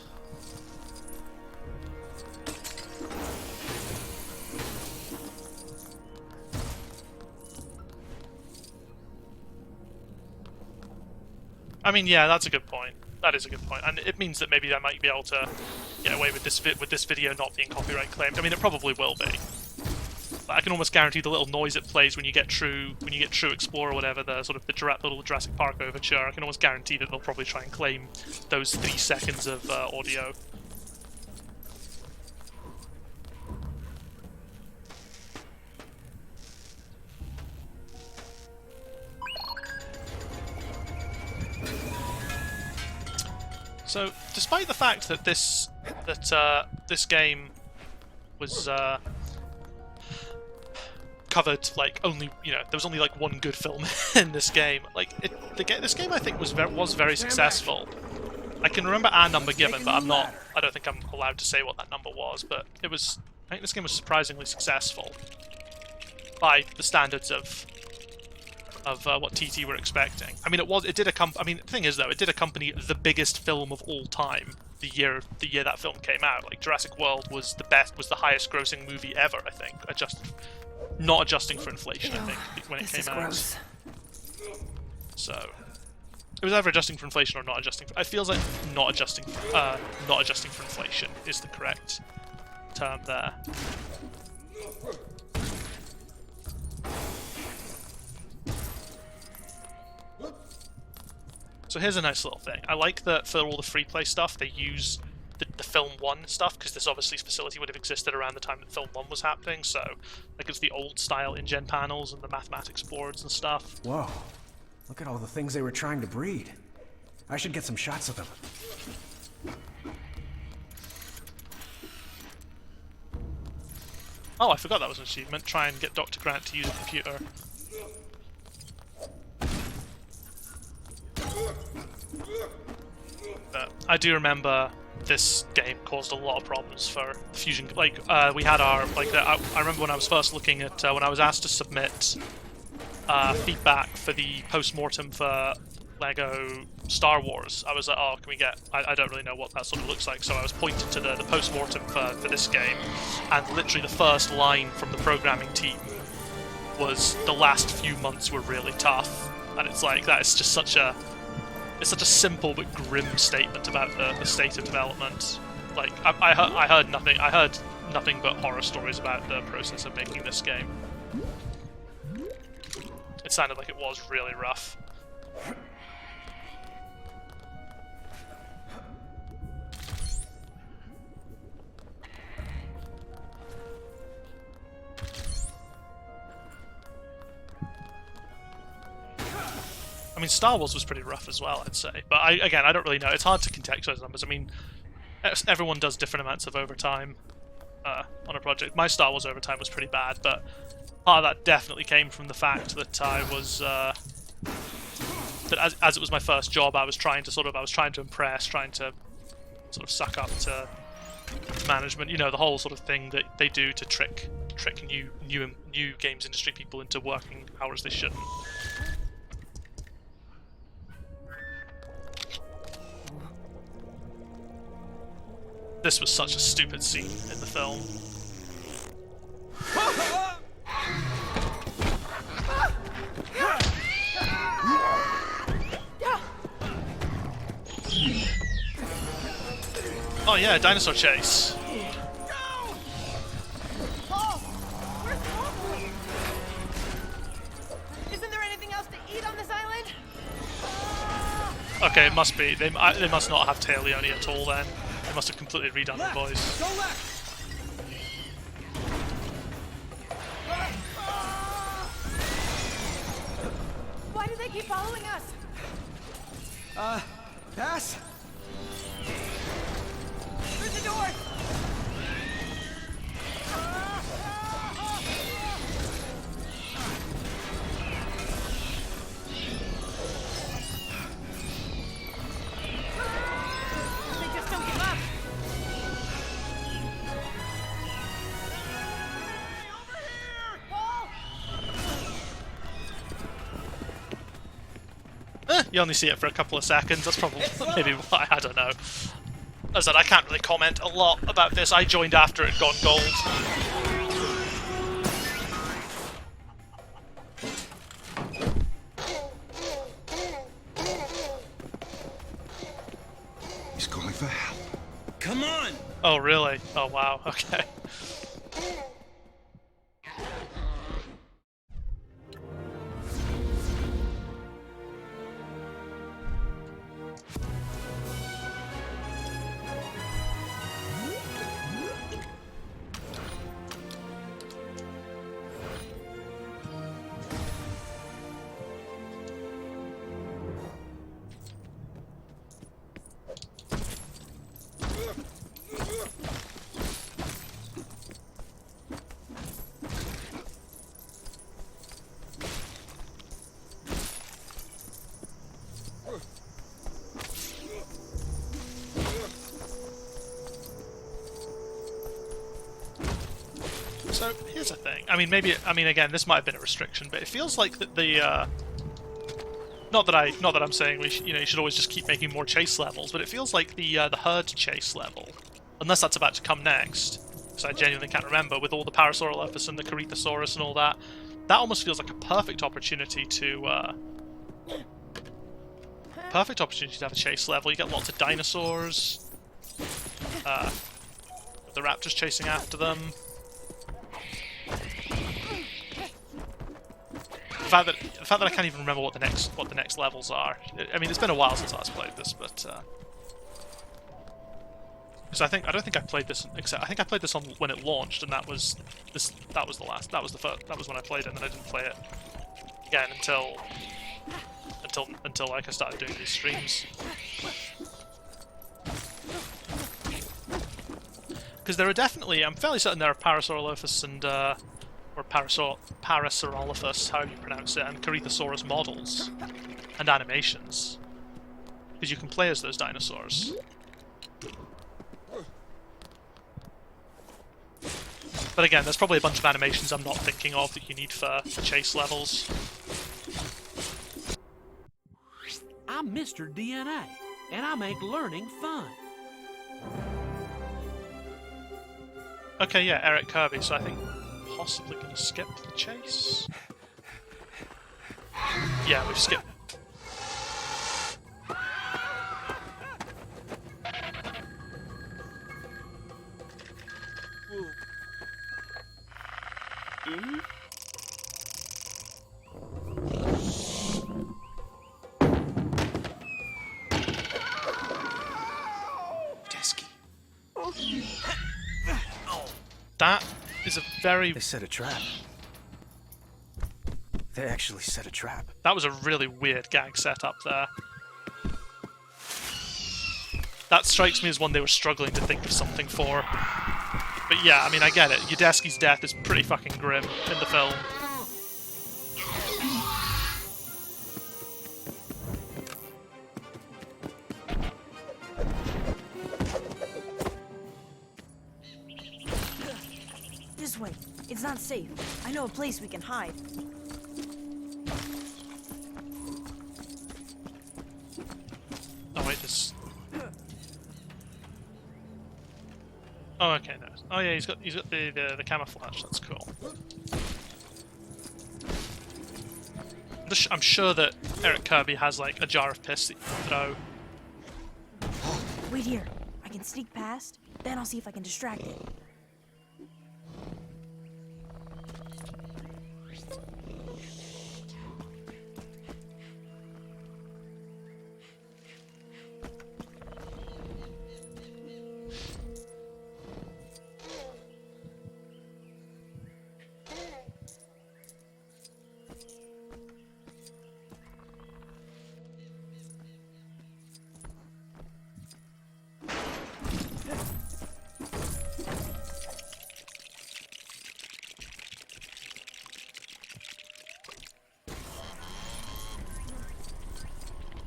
I mean, yeah, that's a good point. That is a good point, and it means that maybe I might be able to get away with this video not being copyright claimed. I mean, it probably will be. But I can almost guarantee the little noise it plays when you get True Explorer or whatever, the sort of the little Jurassic Park overture. I can almost guarantee that they'll probably try and claim those 3 seconds of audio. So, despite the fact that this game was covered like only, you know, there was only like one good film in this game. Like this game I think was very successful. I can remember a number given, but I don't think I'm allowed to say what that number was. But I think this game was surprisingly successful by the standards of what TT were expecting. I mean, the thing is though, it did accompany the biggest film of all time the year that film came out. Like Jurassic World was the highest grossing movie ever, I think, not adjusting for inflation. I think when it came out. Gross. So it was either adjusting for inflation or not adjusting. It feels like not adjusting for inflation is the correct term there. So here's a nice little thing. I like that for all the free play stuff, they use the Film 1 stuff, because this obviously facility would have existed around the time that Film 1 was happening, so like it's the old style InGen panels and the mathematics boards and stuff. Whoa, look at all the things they were trying to breed. I should get some shots of them. Oh, I forgot that was an achievement. Try and get Dr. Grant to use a computer. But I do remember this game caused a lot of problems for Fusion. Like, we had our, like, I remember when I was first looking at, when I was asked to submit feedback for the post-mortem for Lego Star Wars, I was like, oh, can we get, I don't really know what that sort of looks like, so I was pointed to the post-mortem for this game, and literally the first line from the programming team was, the last few months were really tough, and it's like, that is just such a simple but grim statement about the state of development. Like, I heard nothing. I heard nothing but horror stories about the process of making this game. It sounded like it was really rough. I mean, Star Wars was pretty rough as well, I'd say. But again, I don't really know. It's hard to contextualize numbers. I mean, everyone does different amounts of overtime on a project. My Star Wars overtime was pretty bad, but part of that definitely came from the fact that I was that as it was my first job, I was trying to impress, trying to sort of suck up to management. You know, the whole sort of thing that they do to trick new games industry people into working hours they shouldn't. This was such a stupid scene in the film. Oh yeah, dinosaur chase. Isn't there anything else to eat on this island? Okay, it must be. They must not have Tailioni at all then. They must have completely redone the voice. Go left! Why do they keep following us? Pass? Through the door! They just don't give up. You only see it for a couple of seconds. That's probably maybe why. I don't know. As I said, I can't really comment a lot about this. I joined after it had gone gold. He's calling for help. Come on! Oh really? Oh wow. Okay. So here's the thing. I mean, again, this might have been a restriction, but it feels like that the not that I'm saying you should always just keep making more chase levels, but it feels like the herd chase level, unless that's about to come next, because I genuinely can't remember, with all the Parasaurolophus and the Corythosaurus and all that, that almost feels like a perfect opportunity to have a chase level. You get lots of dinosaurs, the raptors chasing after them. The fact that I can't even remember what the next levels are. I mean, it's been a while since I last played this, but because I don't think I played this. Except I think I played this on when it launched, and that was when I played it, and then I didn't play it again until like I started doing these streams. Because there are definitely, I'm fairly certain there are Parasaurolophus and or Parasaurolophus, however you pronounce it, and Corythosaurus models and animations, because you can play as those dinosaurs. But again, there's probably a bunch of animations I'm not thinking of that you need for chase levels. I'm Mr. DNA, and I make learning fun. Okay, yeah, Eric Kirby, so I think possibly going to skip the chase. Yeah, we've skipped. That is a very... They set a trap. They actually set a trap. That was a really weird gag setup there. That strikes me as one they were struggling to think of something for. But yeah, I mean, I get it. Yudeski's death is pretty fucking grim in the film. This way. It's not safe. I know a place we can hide. Oh wait, this... Oh, okay, no. Oh yeah, he's got the camouflage. That's cool. I'm sure that Eric Kirby has like a jar of piss that you can throw. Wait here. I can sneak past, then I'll see if I can distract it.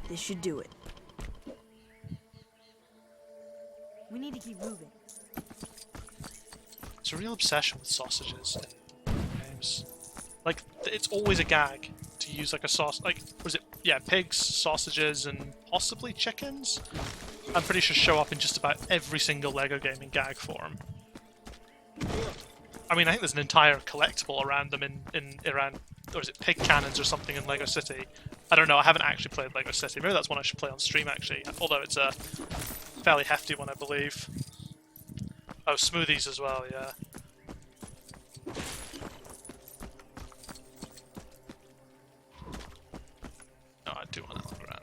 This should do it. We need to keep moving. It's a real obsession with sausages in games. Like, it's always a gag to use like a sauce. Like, was it? Yeah, pigs, sausages, and possibly chickens. I'm pretty sure show up in just about every single Lego game in gag form. I mean, I think there's an entire collectible around them in around, or is it pig cannons or something in Lego City? I don't know, I haven't actually played Lego City. Maybe that's one I should play on stream, actually. Although it's a fairly hefty one, I believe. Oh, smoothies as well, yeah. No, I do want Alan Grant.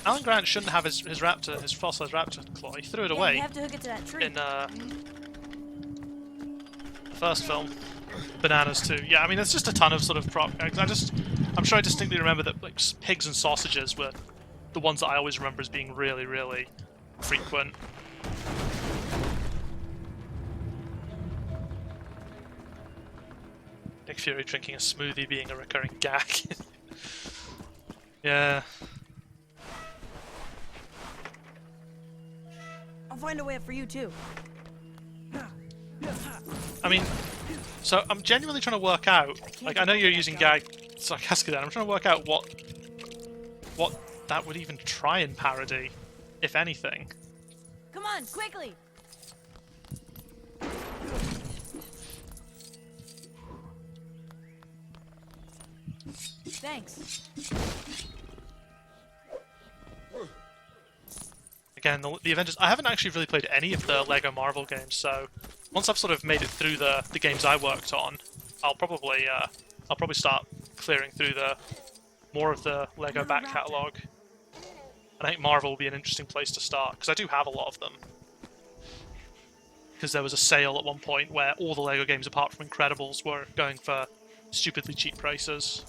Alan Grant shouldn't have his raptor, his fossilized raptor claw. He threw it away. You have to hook it to that tree. In the first film. Bananas too. Yeah, I mean, there's just a ton of sort of prop. I'm sure I distinctly remember that like pigs and sausages were the ones that I always remember as being really, really frequent. Nick Fury drinking a smoothie being a recurring gag. Yeah. I'll find a way up for you too. I mean, so I'm genuinely trying to work out, like, I know you're using gag sarcastically there, I'm trying to work out what that would even try and parody, if anything. Come on, quickly! Thanks. Again, the Avengers, I haven't actually really played any of the Lego Marvel games, so once I've sort of made it through the games I worked on, I'll probably start clearing through more of the Lego back catalogue. And I think Marvel will be an interesting place to start, because I do have a lot of them. Because there was a sale at one point where all the Lego games apart from Incredibles were going for stupidly cheap prices.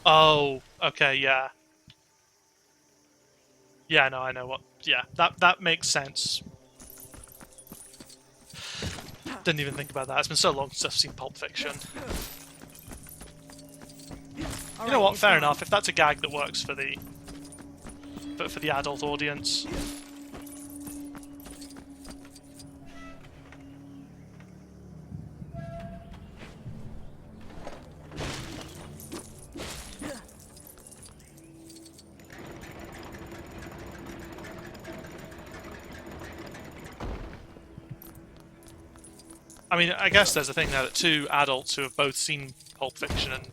Oh, okay, yeah. Yeah, no, I know what... Yeah, that makes sense. Didn't even think about that. It's been so long since I've seen Pulp Fiction. You know what, fair enough. If that's a gag that works for the adult audience. I mean, I guess there's a thing there that two adults who have both seen Pulp Fiction and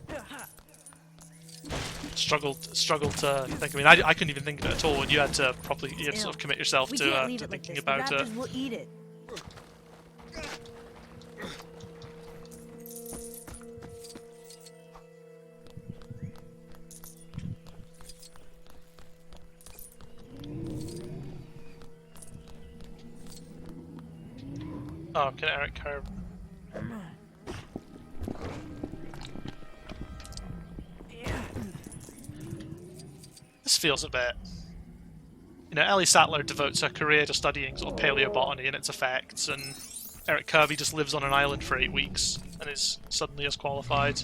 struggled to think. I mean, I couldn't even think of it at all, and you had to sort of commit yourself We to can't leave it like thinking this. about The it. raptors will eat it. Oh, can Eric curve? This feels a bit... You know, Ellie Sattler devotes her career to studying sort of paleobotany and its effects, and Eric Kirby just lives on an island for 8 weeks and is suddenly as qualified.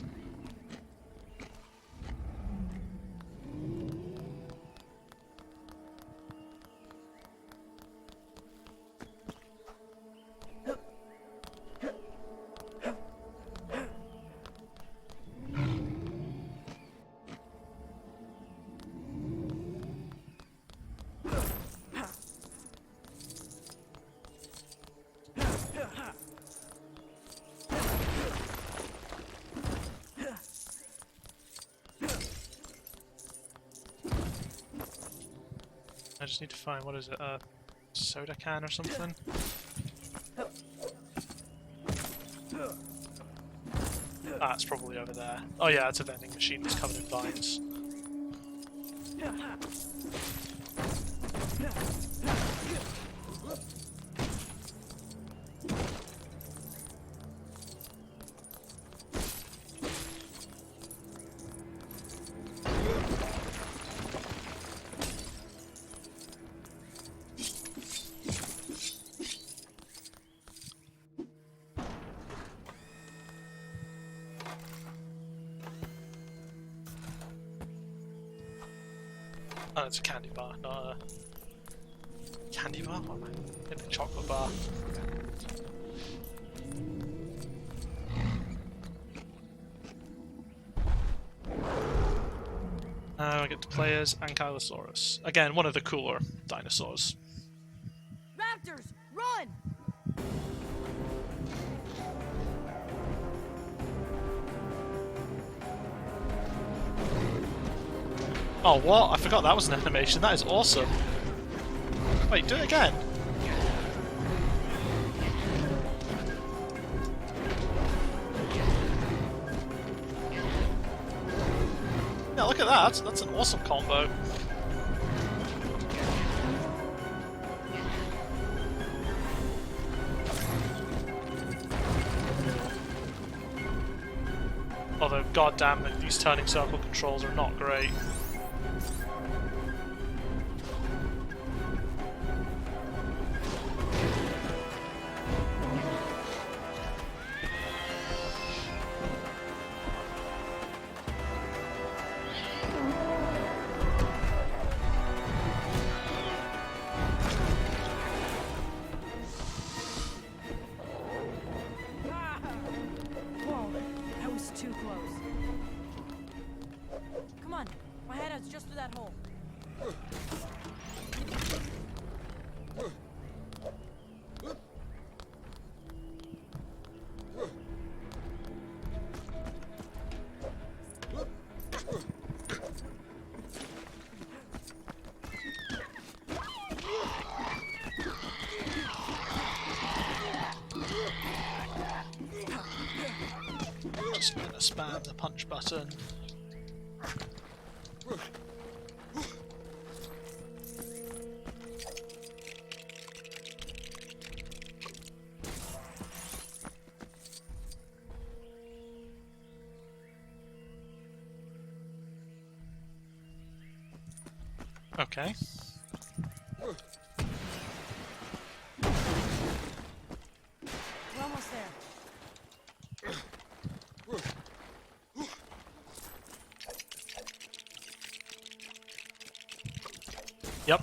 I just need to find, what is it, a soda can or something? Ah, it's probably over there. Oh yeah, it's a vending machine that's covered in vines. Oh, it's a candy bar, not a... Candy bar? What am I? In a chocolate bar. Now I get to play as Ankylosaurus. Again, one of the cooler dinosaurs. Raptors, run! Oh, what? I forgot that was an animation. That is awesome. Wait, do it again. Yeah, look at that. That's an awesome combo. Although, goddamn, these turning circle controls are not great. Whoa, that was too close. Come on, my hideout's just through that hole. Just gonna spam the punch button. Okay. We're almost there. Yep.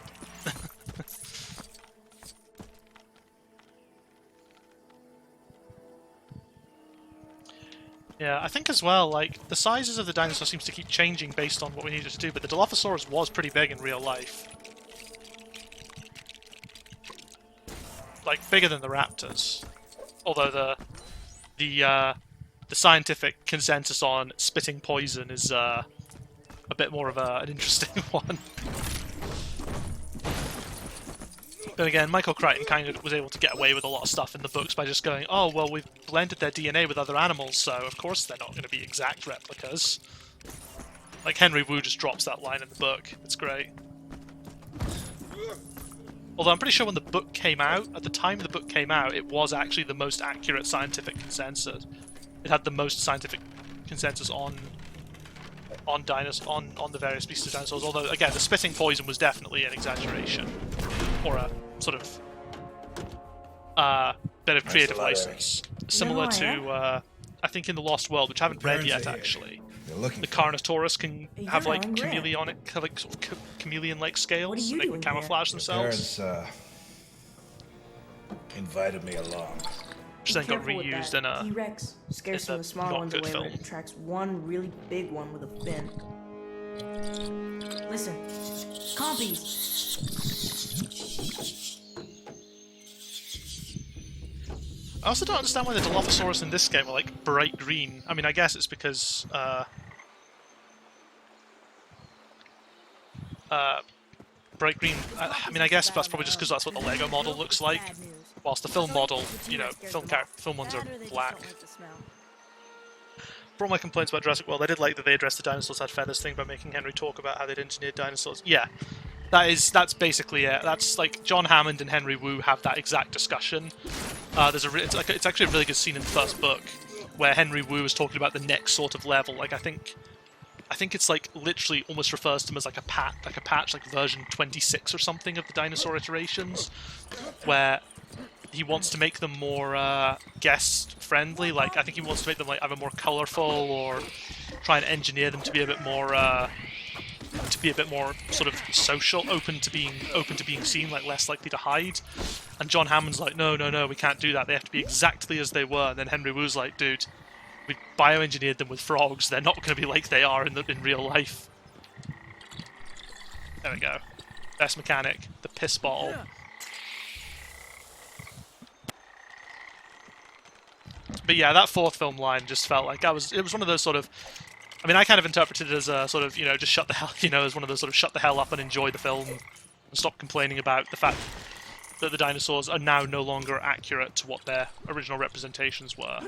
Yeah, I think as well, like, the sizes of the dinosaur seems to keep changing based on what we needed to do, but the Dilophosaurus was pretty big in real life. Like, bigger than the raptors. Although the scientific consensus on spitting poison is a bit more of an interesting one. Then again, Michael Crichton kind of was able to get away with a lot of stuff in the books by just going, oh, well, we've blended their DNA with other animals, so of course they're not going to be exact replicas. Like, Henry Wu just drops that line in the book. It's great. Although I'm pretty sure when the book came out, at the time the book came out, it was actually the most accurate scientific consensus. It had the most scientific consensus on the various species of dinosaurs. Although, again, the spitting poison was definitely an exaggeration, or a sort of bit of creative license, similar to I think in the Lost World, which I haven't read yet actually. The Carnotaurus can have like chameleon-like scales, so they can camouflage themselves. Invited me along. Which then got reused in a T-Rex scares some of the smaller ones away, but it attracts one really big one with a fin. Listen, compies. I also don't understand why the Dilophosaurus in this game are like bright green. I mean, I guess it's because bright green. I mean, I guess that's probably just because that's what the Lego model looks like. Whilst the film model, you know, film ones are black. For all my complaints about Jurassic World, I did like that they addressed the dinosaurs had feathers thing by making Henry talk about how they'd engineered dinosaurs. Yeah, that's basically it. That's like John Hammond and Henry Wu have that exact discussion. It's actually a really good scene in the first book where Henry Wu is talking about the next sort of level. Like I think it's like literally almost refers to them as like a patch, like version 26 or something of the dinosaur iterations, where he wants to make them more guest friendly. Like I think he wants to make them like either more colorful or try and engineer them to be a bit more sort of social, open to being seen, like less likely to hide. And John Hammond's like, no, we can't do that. They have to be exactly as they were. And then Henry Wu's like, dude, we bioengineered them with frogs. They're not going to be like they are in real life. There we go. Best mechanic, the piss bottle. But yeah, that fourth film line just felt like it was one of those sort of, I mean, I kind of interpreted it as a sort of, you know, just shut the hell, you know, as one of those sort of shut the hell up and enjoy the film and stop complaining about the fact that the dinosaurs are now no longer accurate to what their original representations were.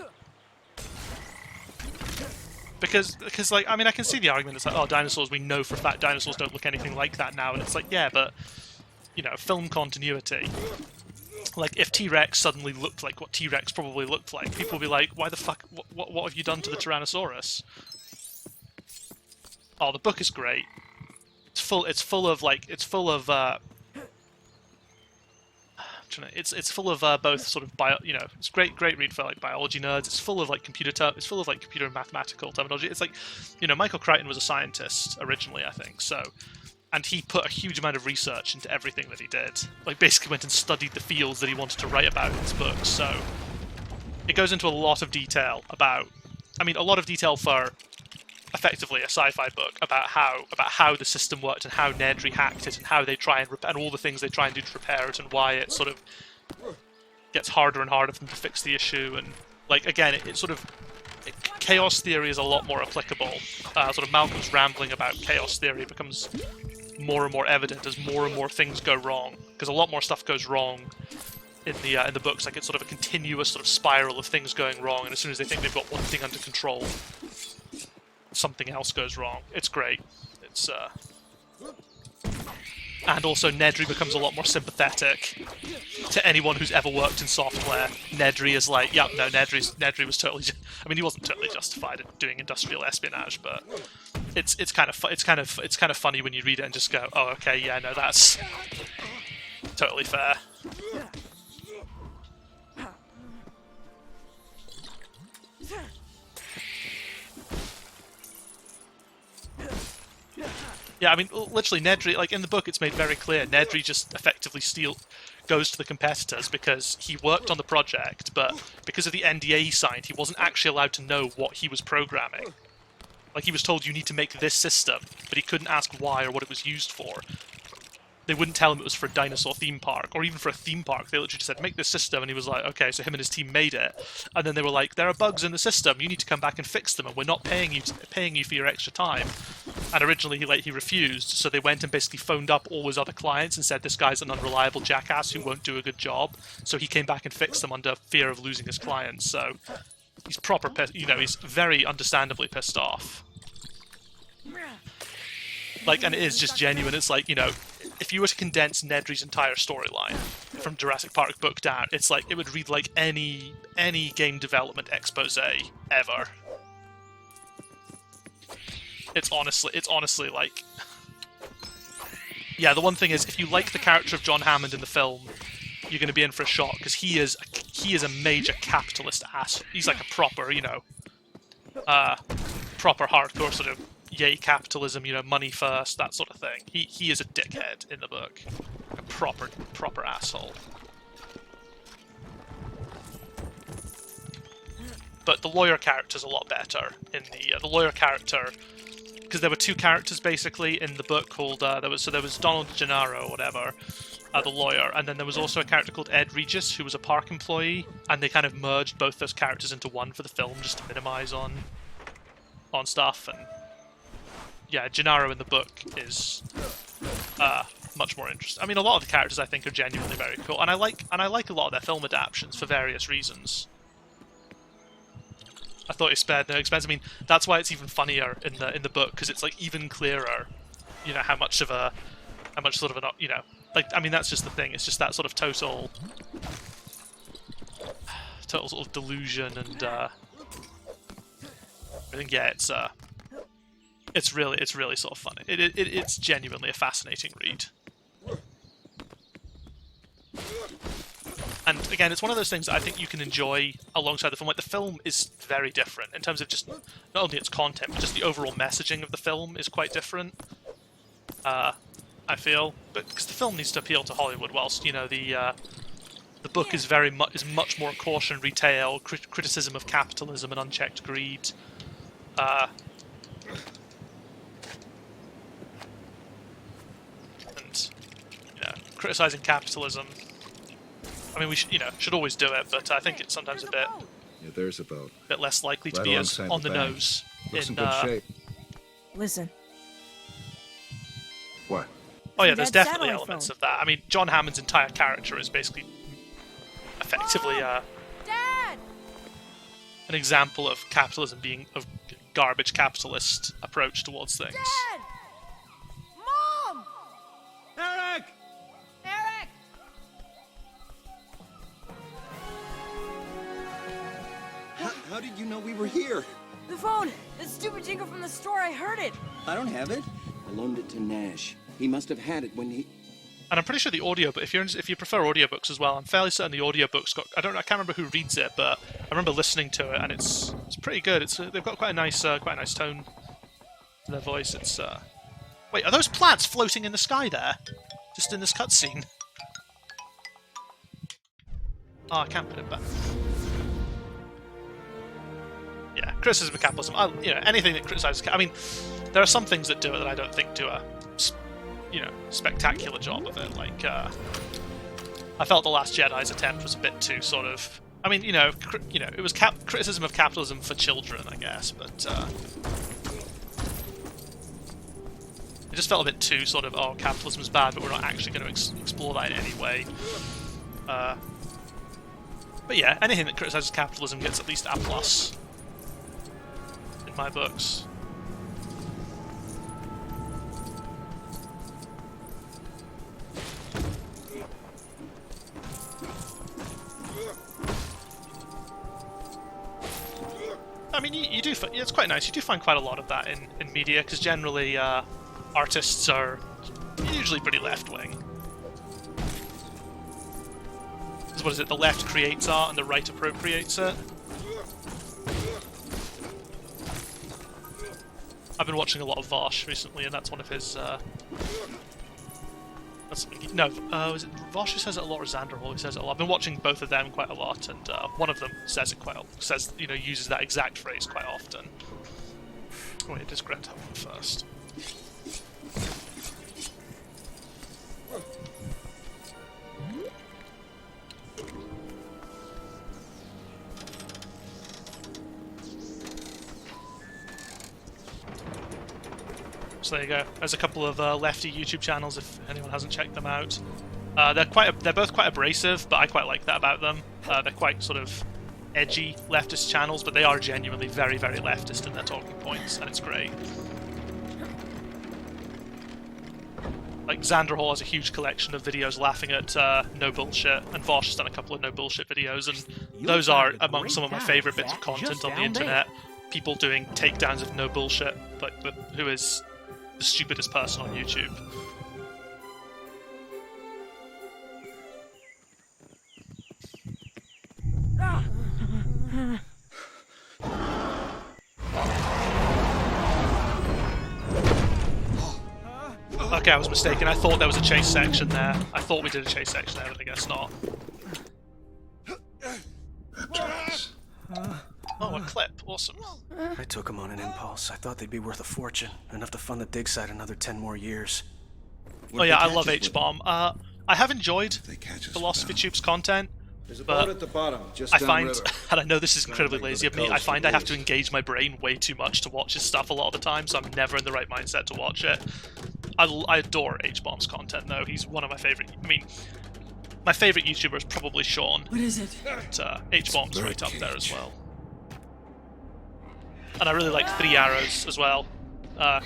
Because like, I mean, I can see the argument. It's like, oh, dinosaurs, we know for a fact dinosaurs don't look anything like that now. And it's like, yeah, but, you know, film continuity. Like, if T-Rex suddenly looked like what T-Rex probably looked like, people would be like, why the fuck, what have you done to the Tyrannosaurus? Oh, the book is great. It's full of both sort of it's great read for like biology nerds. It's full of like computer and mathematical terminology. It's like, you know, Michael Crichton was a scientist originally, I think, so, and he put a huge amount of research into everything that he did. Like, basically went and studied the fields that he wanted to write about in his books. So it goes into a lot of detail about, I mean, a lot of detail for effectively a sci-fi book about how the system worked and how Nedry hacked it and how they try and all the things they try and do to repair it and why it sort of gets harder and harder for them to fix the issue. And like, again, chaos theory is a lot more applicable. Sort of Malcolm's rambling about chaos theory becomes more and more evident as more and more things go wrong, because a lot more stuff goes wrong in the books. Like, it's sort of a continuous sort of spiral of things going wrong, and as soon as they think they've got one thing under control, something else goes wrong. It's great. It's and also Nedry becomes a lot more sympathetic to anyone who's ever worked in software. Nedry is like, yeah, no, Nedry was totally. I mean, he wasn't totally justified in doing industrial espionage, but it's kind of funny when you read it and just go, oh, okay, yeah, no, that's totally fair. Yeah, I mean, literally, Nedry, like, in the book, it's made very clear, Nedry just effectively goes to the competitors because he worked on the project, but because of the NDA he signed, he wasn't actually allowed to know what he was programming. Like, he was told, you need to make this system, but he couldn't ask why or what it was used for. they wouldn't tell him it was for a dinosaur theme park, or even for a theme park. They literally just said, make this system, and he was like, okay, so him and his team made it. And then they were like, there are bugs in the system, you need to come back and fix them, and we're not paying you for your extra time. And originally he refused, so they went and basically phoned up all his other clients and said, this guy's an unreliable jackass who won't do a good job. So he came back and fixed them under fear of losing his clients. So he's proper he's very understandably pissed off. Like, and it is just genuine. It's like, if you were to condense Nedry's entire storyline from Jurassic Park book down, it's like, it would read like any game development expose ever. It's honestly like... Yeah, the one thing is, if you like the character of John Hammond in the film, you're going to be in for a shock, because he is a major capitalist ass. He's like a proper, proper hardcore sort of yay capitalism, money first, that sort of thing. He is a dickhead in the book. A proper asshole. But the lawyer character's a lot better in the lawyer character, because there were two characters basically in the book called there was Donald Gennaro or whatever, the lawyer, and then there was also a character called Ed Regis who was a park employee, and they kind of merged both those characters into one for the film just to minimize on stuff. And yeah, Gennaro in the book is much more interesting. I mean, a lot of the characters I think are genuinely very cool, and I like a lot of their film adaptations for various reasons. I thought he spared no expense. I mean, that's why it's even funnier in the book, because it's like even clearer, how much sort of an, like, I mean, that's just the thing. It's just that sort of total sort of delusion, and I think it's really sort of funny. It's genuinely a fascinating read. And again, it's one of those things that I think you can enjoy alongside the film. Like, the film is very different in terms of just not only its content, but just the overall messaging of the film is quite different. I feel, but because the film needs to appeal to Hollywood, whilst the book is much more cautionary tale, criticism of capitalism and unchecked greed. And criticizing capitalism. I mean, we should always do it, but I think it's sometimes a bit. Yeah, there's a boat. Bit less likely to be as on the nose. Looks in good shape. Listen. What? Oh yeah, there's definitely elements of that. I mean, John Hammond's entire character is basically effectively Dad! an example of capitalism being a garbage capitalist approach towards things. Dad! Mom! Eric! Eric! How did you know we were here? The phone! The stupid jingle from the store, I heard it! I don't have it. I loaned it to Nash. He must have had it when he... And I'm pretty sure the audiobook, if you prefer audiobooks as well, I'm fairly certain the audiobook's got... I can't remember who reads it, but I remember listening to it, and it's pretty good. They've got quite a nice tone to their voice. It's Wait, are those plants floating in the sky there? Just in this cutscene? Oh, I can't put it back. Yeah, criticism of capitalism. Anything that criticizes... I mean, there are some things that do it that I don't think do a, spectacular job of it. Like, I felt The Last Jedi's attempt was a bit too sort of... I mean, it was criticism of capitalism for children, I guess, but... it just felt a bit too sort of, oh, capitalism's bad, but we're not actually going to explore that in any way. But yeah, anything that criticizes capitalism gets at least A+ in my books. I mean, you do. It's quite nice. You do find quite a lot of that in media, because generally artists are usually pretty left-wing. What is it? The left creates art and the right appropriates it. I've been watching a lot of Vosh recently, and that's one of his. Is it Vosh who says it a lot, or Xanderhall who says it a lot? I've been watching both of them quite a lot, and one of them says it uses that exact phrase quite often. Wait, it is Greta first. So there you go. There's a couple of lefty YouTube channels if anyone hasn't checked them out. They're both quite abrasive, but I quite like that about them. They're quite sort of edgy leftist channels, but they are genuinely very, very leftist in their talking points, and it's great. Like Xander Hall has a huge collection of videos laughing at no bullshit, and Vosh has done a couple of no bullshit videos, and those are among some of my favourite bits of content on the internet. People doing takedowns of no bullshit, like who is the stupidest person on YouTube. Okay, I was mistaken. I thought there was a chase section there. I thought we did a chase section there, but I guess not. Oh, a clip. Awesome. I took them on an impulse. I thought they'd be worth a fortune. Enough to fund the dig site another 10 more years. Oh yeah, I love H-Bomb. I have enjoyed Philosophy Tube's content, but at the bottom, just I find, and I know this is incredibly lazy of me, I find I have to engage my brain way too much to watch his stuff a lot of the time, so I'm never in the right mindset to watch it. I adore H-Bomb's content, though. He's one of my favourite... I mean, my favourite YouTuber is probably Sean. What is it? But H-Bomb's right up there as well. And I really like Three Arrows as well. Let's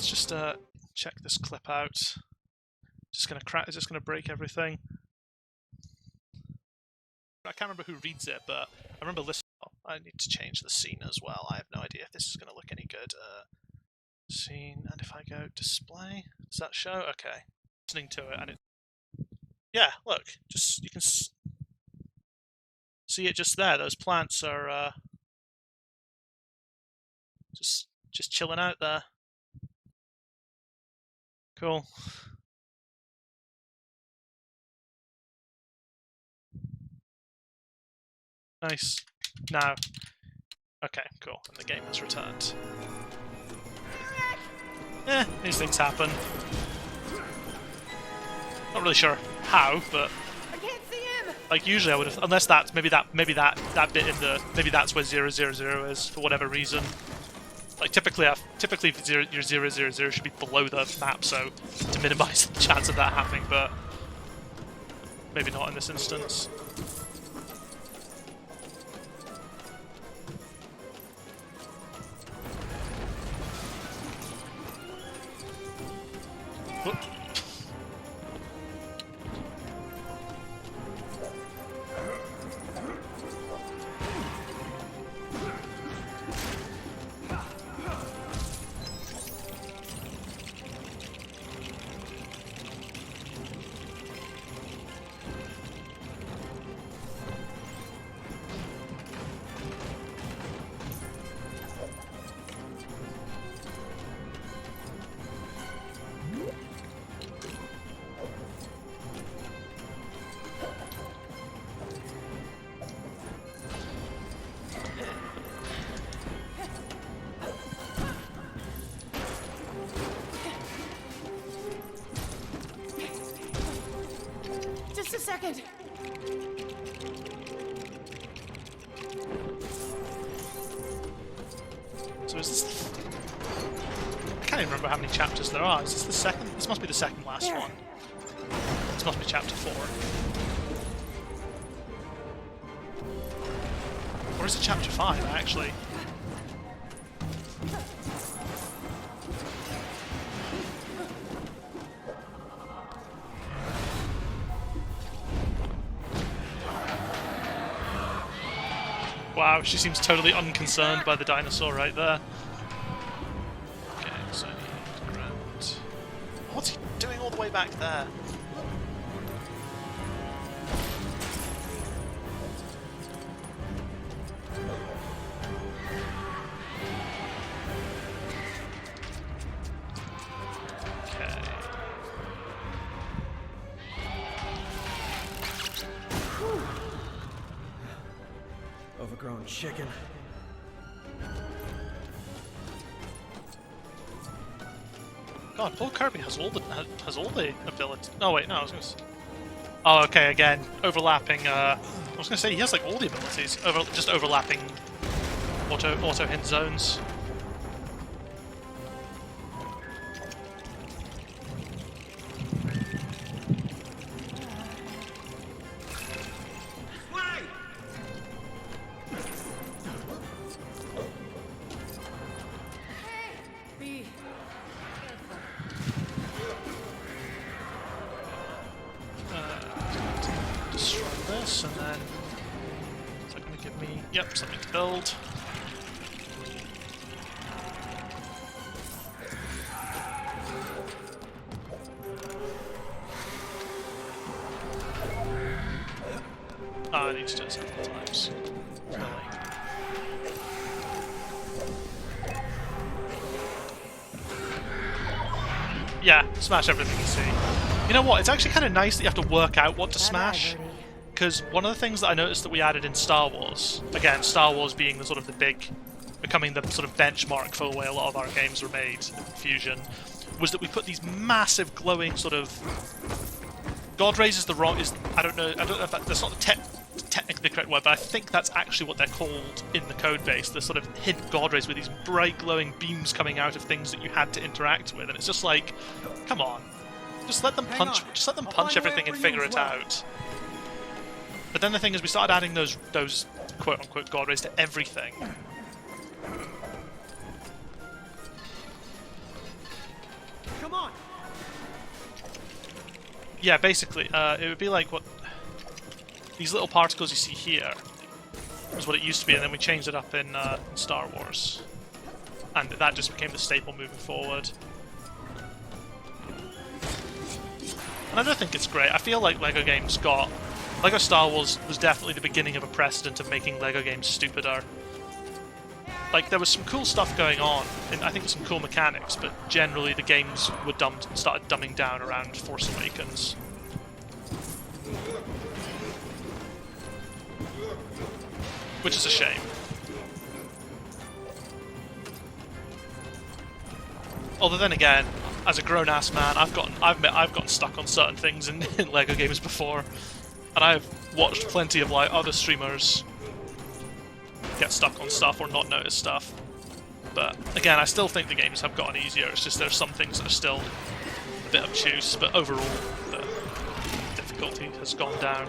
just check this clip out. Just gonna crack. Is this gonna break everything? I can't remember who reads it, but I remember listening. Oh, I need to change the scene as well. I have no idea if this is gonna look any good. Scene, and if I go display, does that show? Okay, listening to it, and it. Yeah, look, just you can see it just there. Those plants are just chilling out there. Cool. Nice. Now. Okay, cool. And the game has returned. These things happen. Not really sure how, but I can't see him. like usually I would have, unless that's maybe that bit in the that's where 000 is for whatever reason. Like typically your 000 should be below the map, so to minimize the chance of that happening, but maybe not in this instance. Whoop. Just a second. So is this... I can't even remember how many chapters there are. Is this the second? This must be the second last one. This must be chapter 4. Or is it chapter 5, actually? Wow, she seems totally unconcerned by the dinosaur right there. Okay, so I need to grant... What's he doing all the way back there? Okay. Overgrown chicken. God, Paul Kirby has all the abilities. No, wait, no, I was gonna. Oh, okay, again, overlapping. I was gonna say he has like all the abilities, just overlapping auto hit zones. Destroy this, and then is that going to give me? Yep, something to build. I need to do it several times. Really. Yeah, smash everything you see. You know what? It's actually kind of nice that you have to work out what to smash. Because one of the things that I noticed that we added in Star Wars, again, Star Wars being the sort of the big, becoming the sort of benchmark for the way a lot of our games were made, Fusion, was that we put these massive glowing sort of. God rays is the wrong. I don't know if that's not technically the correct word, but I think that's actually what they're called in the code base. The sort of hidden God rays with these bright glowing beams coming out of things that you had to interact with, and it's just like, come on, just let them punch. Just let them punch everything and figure it out. But then the thing is, we started adding those quote unquote God rays to everything. Come on. Yeah, basically, it would be like what these little particles you see here is what it used to be, and then we changed it up in Star Wars, and that just became the staple moving forward. And I don't think it's great. I feel like Lego Star Wars was definitely the beginning of a precedent of making Lego games stupider. Like, there was some cool stuff going on, and I think some cool mechanics, but generally the games were started dumbing down around Force Awakens. Which is a shame. Although then again, as a grown-ass man, I've gotten stuck on certain things in Lego games before, and I've watched plenty of like other streamers get stuck on stuff or not notice stuff. But again, I still think the games have gotten easier. It's just there's some things that are still a bit obtuse, but overall the difficulty has gone down.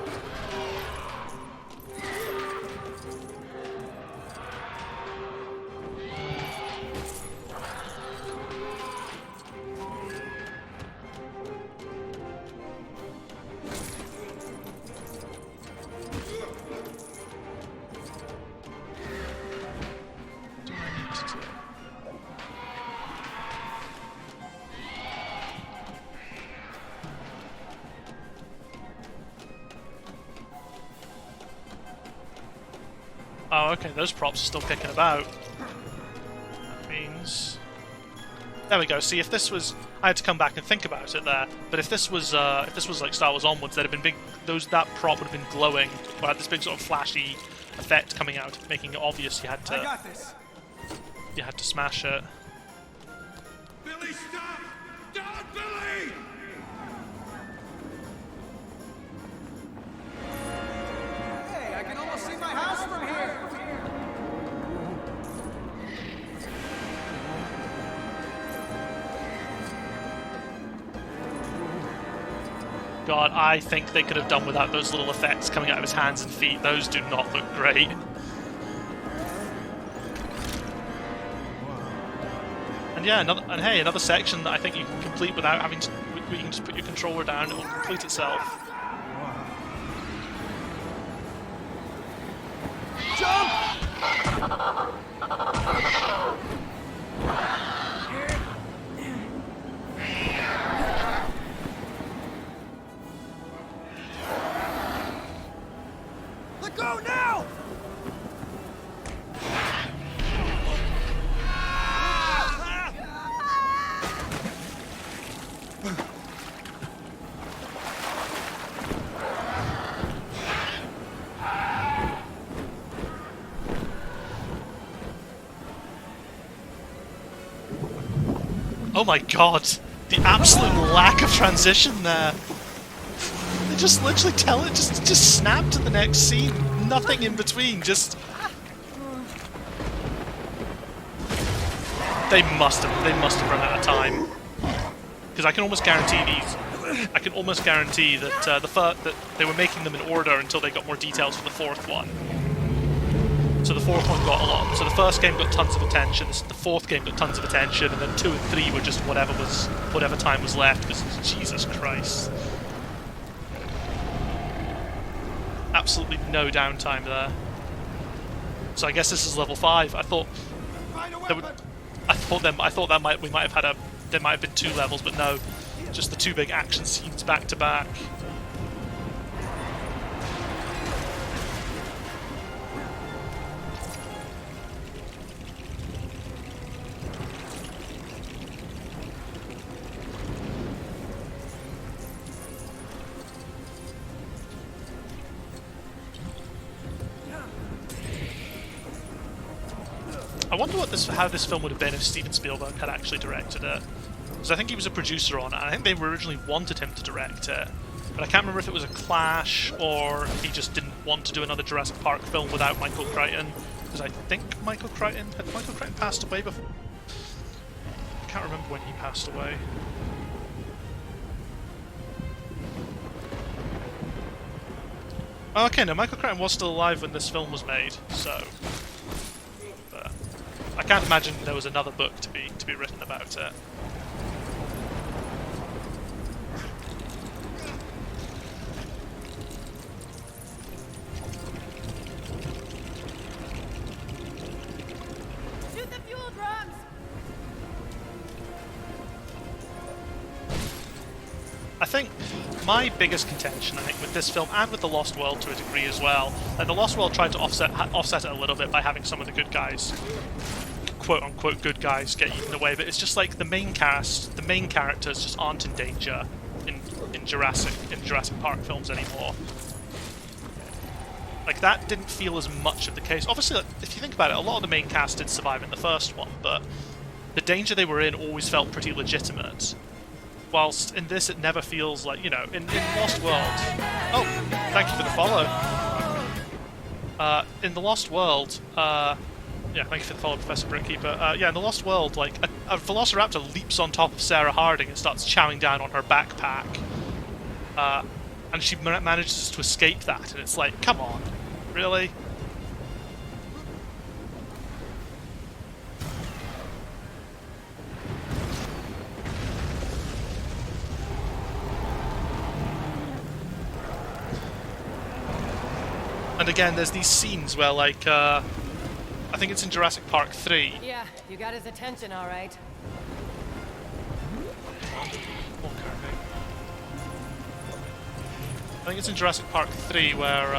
Oh, okay, those props are still kicking about. That means... There we go, see, if this was... I had to come back and think about it there, but if this was like Star Wars Onwards, there'd have been big... that prop would have been glowing, or had this big sort of flashy effect coming out, making it obvious you had to... I got this. You had to smash it. Billy, stop! Don't, Billy! Hey, I can almost see my house from here. God, I think they could have done without those little effects coming out of his hands and feet. Those do not look great. And yeah, another section that I think you can complete without having to... where you can just put your controller down, it will complete itself. Jump! Let go now! Oh my god! The absolute lack of transition there. They just literally tell it, just snap to the next scene. Nothing in between, just... They must have run out of time. Because I can almost guarantee that that they were making them in order until they got more details for the fourth one. So the fourth one got a lot. So the first game got tons of attention. The fourth game got tons of attention, and then 2 and 3 were just whatever time was left. Because Jesus Christ, absolutely no downtime there. So I guess this is level 5. I thought we might have been 2 levels, but no, just the 2 big action scenes back to back. I wonder how this film would have been if Steven Spielberg had actually directed it. Because I think he was a producer on it, and I think they originally wanted him to direct it. But I can't remember if it was a clash, or if he just didn't want to do another Jurassic Park film without Michael Crichton. Because I think had Michael Crichton passed away before? I can't remember when he passed away. Oh, okay, no, Michael Crichton was still alive when this film was made, so... I can't imagine there was another book to be written about it. Shoot the fuel drums! I think my biggest contention, with this film and with The Lost World to a degree as well, and The Lost World tried to offset it a little bit by having some of the good guys, quote-unquote good guys, get eaten away, but it's just like the main characters just aren't in danger in Jurassic Park films anymore. Like, that didn't feel as much of the case. Obviously, like, if you think about it, a lot of the main cast did survive in the first one, but the danger they were in always felt pretty legitimate. Whilst in this, it never feels like, you know, in Lost World... Oh, thank you for the follow. In The Lost World, yeah, thank you for the follow, Professor Brickkeeper. Yeah, in The Lost World, like, a Velociraptor leaps on top of Sarah Harding and starts chowing down on her backpack. And she manages to escape that, and it's like, come on, really? And again, there's these scenes where, like, I think it's in Jurassic Park 3. Yeah, you got his attention, all right. I think it's in Jurassic Park 3 where,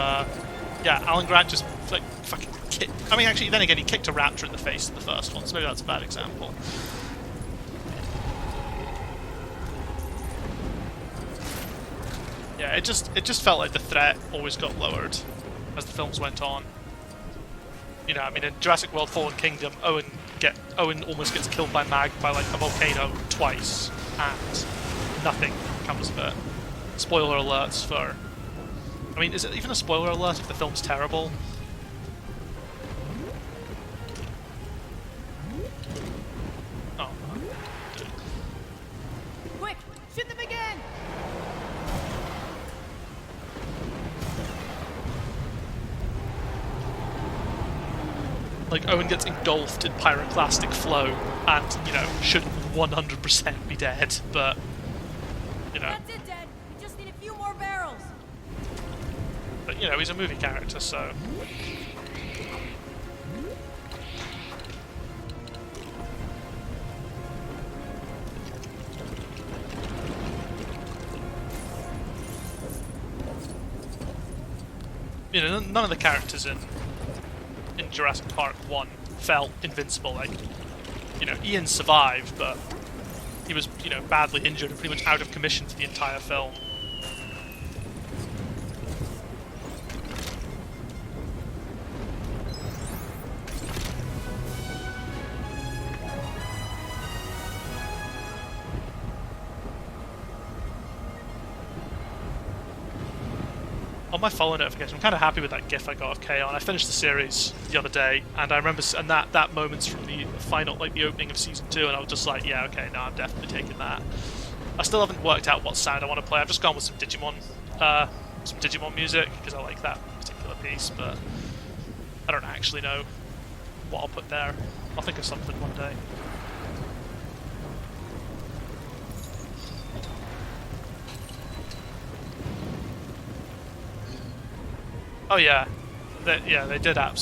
yeah, Alan Grant just, like, fucking kicked... I mean, actually, then again, he kicked a raptor in the face in the first one, so maybe that's a bad example. Yeah, it just felt like the threat always got lowered as the films went on. You know, I mean, in Jurassic World: Fallen Kingdom, Owen almost gets killed by like a volcano twice, and nothing comes of it. Spoiler alerts for... I mean, is it even a spoiler alert if the film's terrible? Oh. Quick, shoot them again! Like, Owen gets engulfed in pyroclastic flow and, you know, should 100% be dead, but, you know. That's it, Dad. We just need a few more barrels. But, you know, he's a movie character, so... You know, none of the characters in Jurassic Park 1 felt invincible. Like, you know, Ian survived, but he was, you know, badly injured and pretty much out of commission for the entire film. on my follow notification, I'm kind of happy with that GIF I got of K on. I finished the series the other day, and I remember that moment's from the final, like the opening of season 2, and I was just like, yeah, okay, no, I'm definitely taking that. I still haven't worked out what sound I want to play. I've just gone with some Digimon music because I like that particular piece, but I don't actually know what I'll put there. I'll think of something one day. Oh yeah, they did they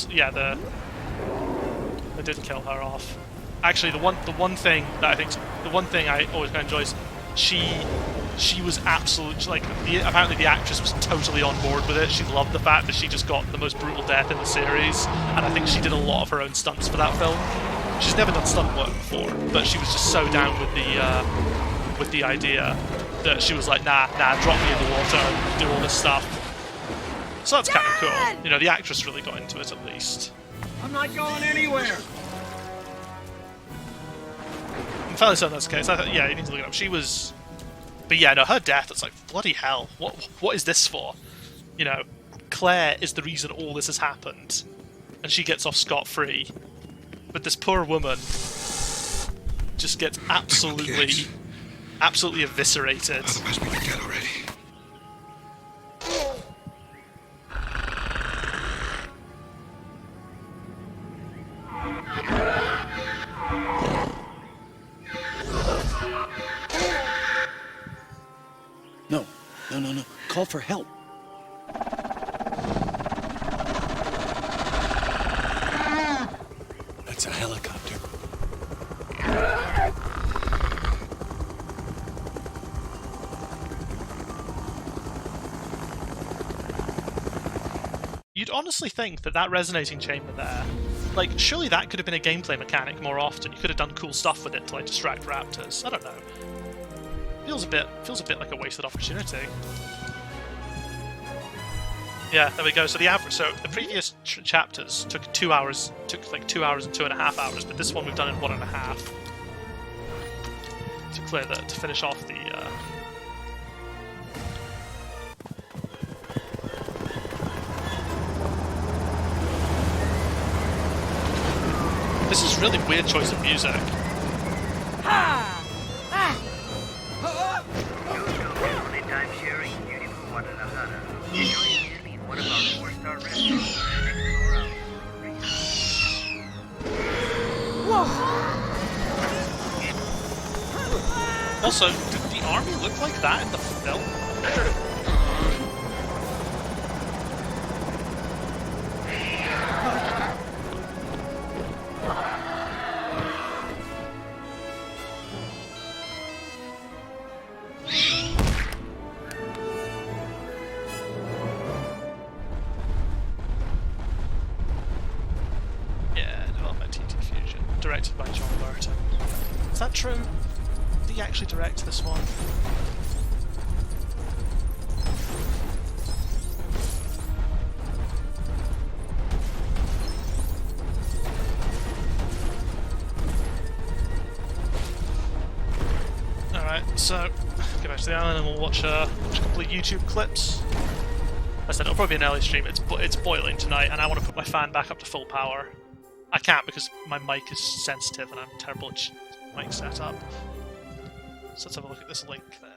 did kill her off. Actually, the one thing I always kind of enjoy is she was absolutely, like, apparently the actress was totally on board with it. She loved the fact that she just got the most brutal death in the series, and I think she did a lot of her own stunts for that film. She's never done stunt work before, but she was just so down with the idea that she was like, nah, drop me in the water and do all this stuff. So that's kind of cool. You know, the actress really got into it at least. I'm not going anywhere. I'm fairly certain that's the case. Yeah, you need to look it up. She was... But yeah, no, her death, it's like, bloody hell. What is this for? You know, Claire is the reason all this has happened. And she gets off scot-free. But this poor woman just gets absolutely eviscerated. Otherwise we'd be dead already. No. Call for help. That's a helicopter. You'd honestly think that resonating chamber there, like, surely that could have been a gameplay mechanic more often. You could have done cool stuff with it to, like, distract raptors. I don't know. Feels a bit like a wasted opportunity. Yeah, there we go. So the previous chapters took like 2 hours and 2.5 hours, but this one we've done in 1.5 to finish off the. This is really weird choice of music. Also, did the army look like that in the film? Yeah, development TT Fusion. Directed by John Burton. Is that true? Did he actually direct this one? Alright, so go back to the island and we'll watch a couple of YouTube clips. I said it'll probably be an early stream. It's boiling tonight, and I want to put my fan back up to full power. I can't because my mic is sensitive and I'm terrible at mic setup. So let's have a look at this link there.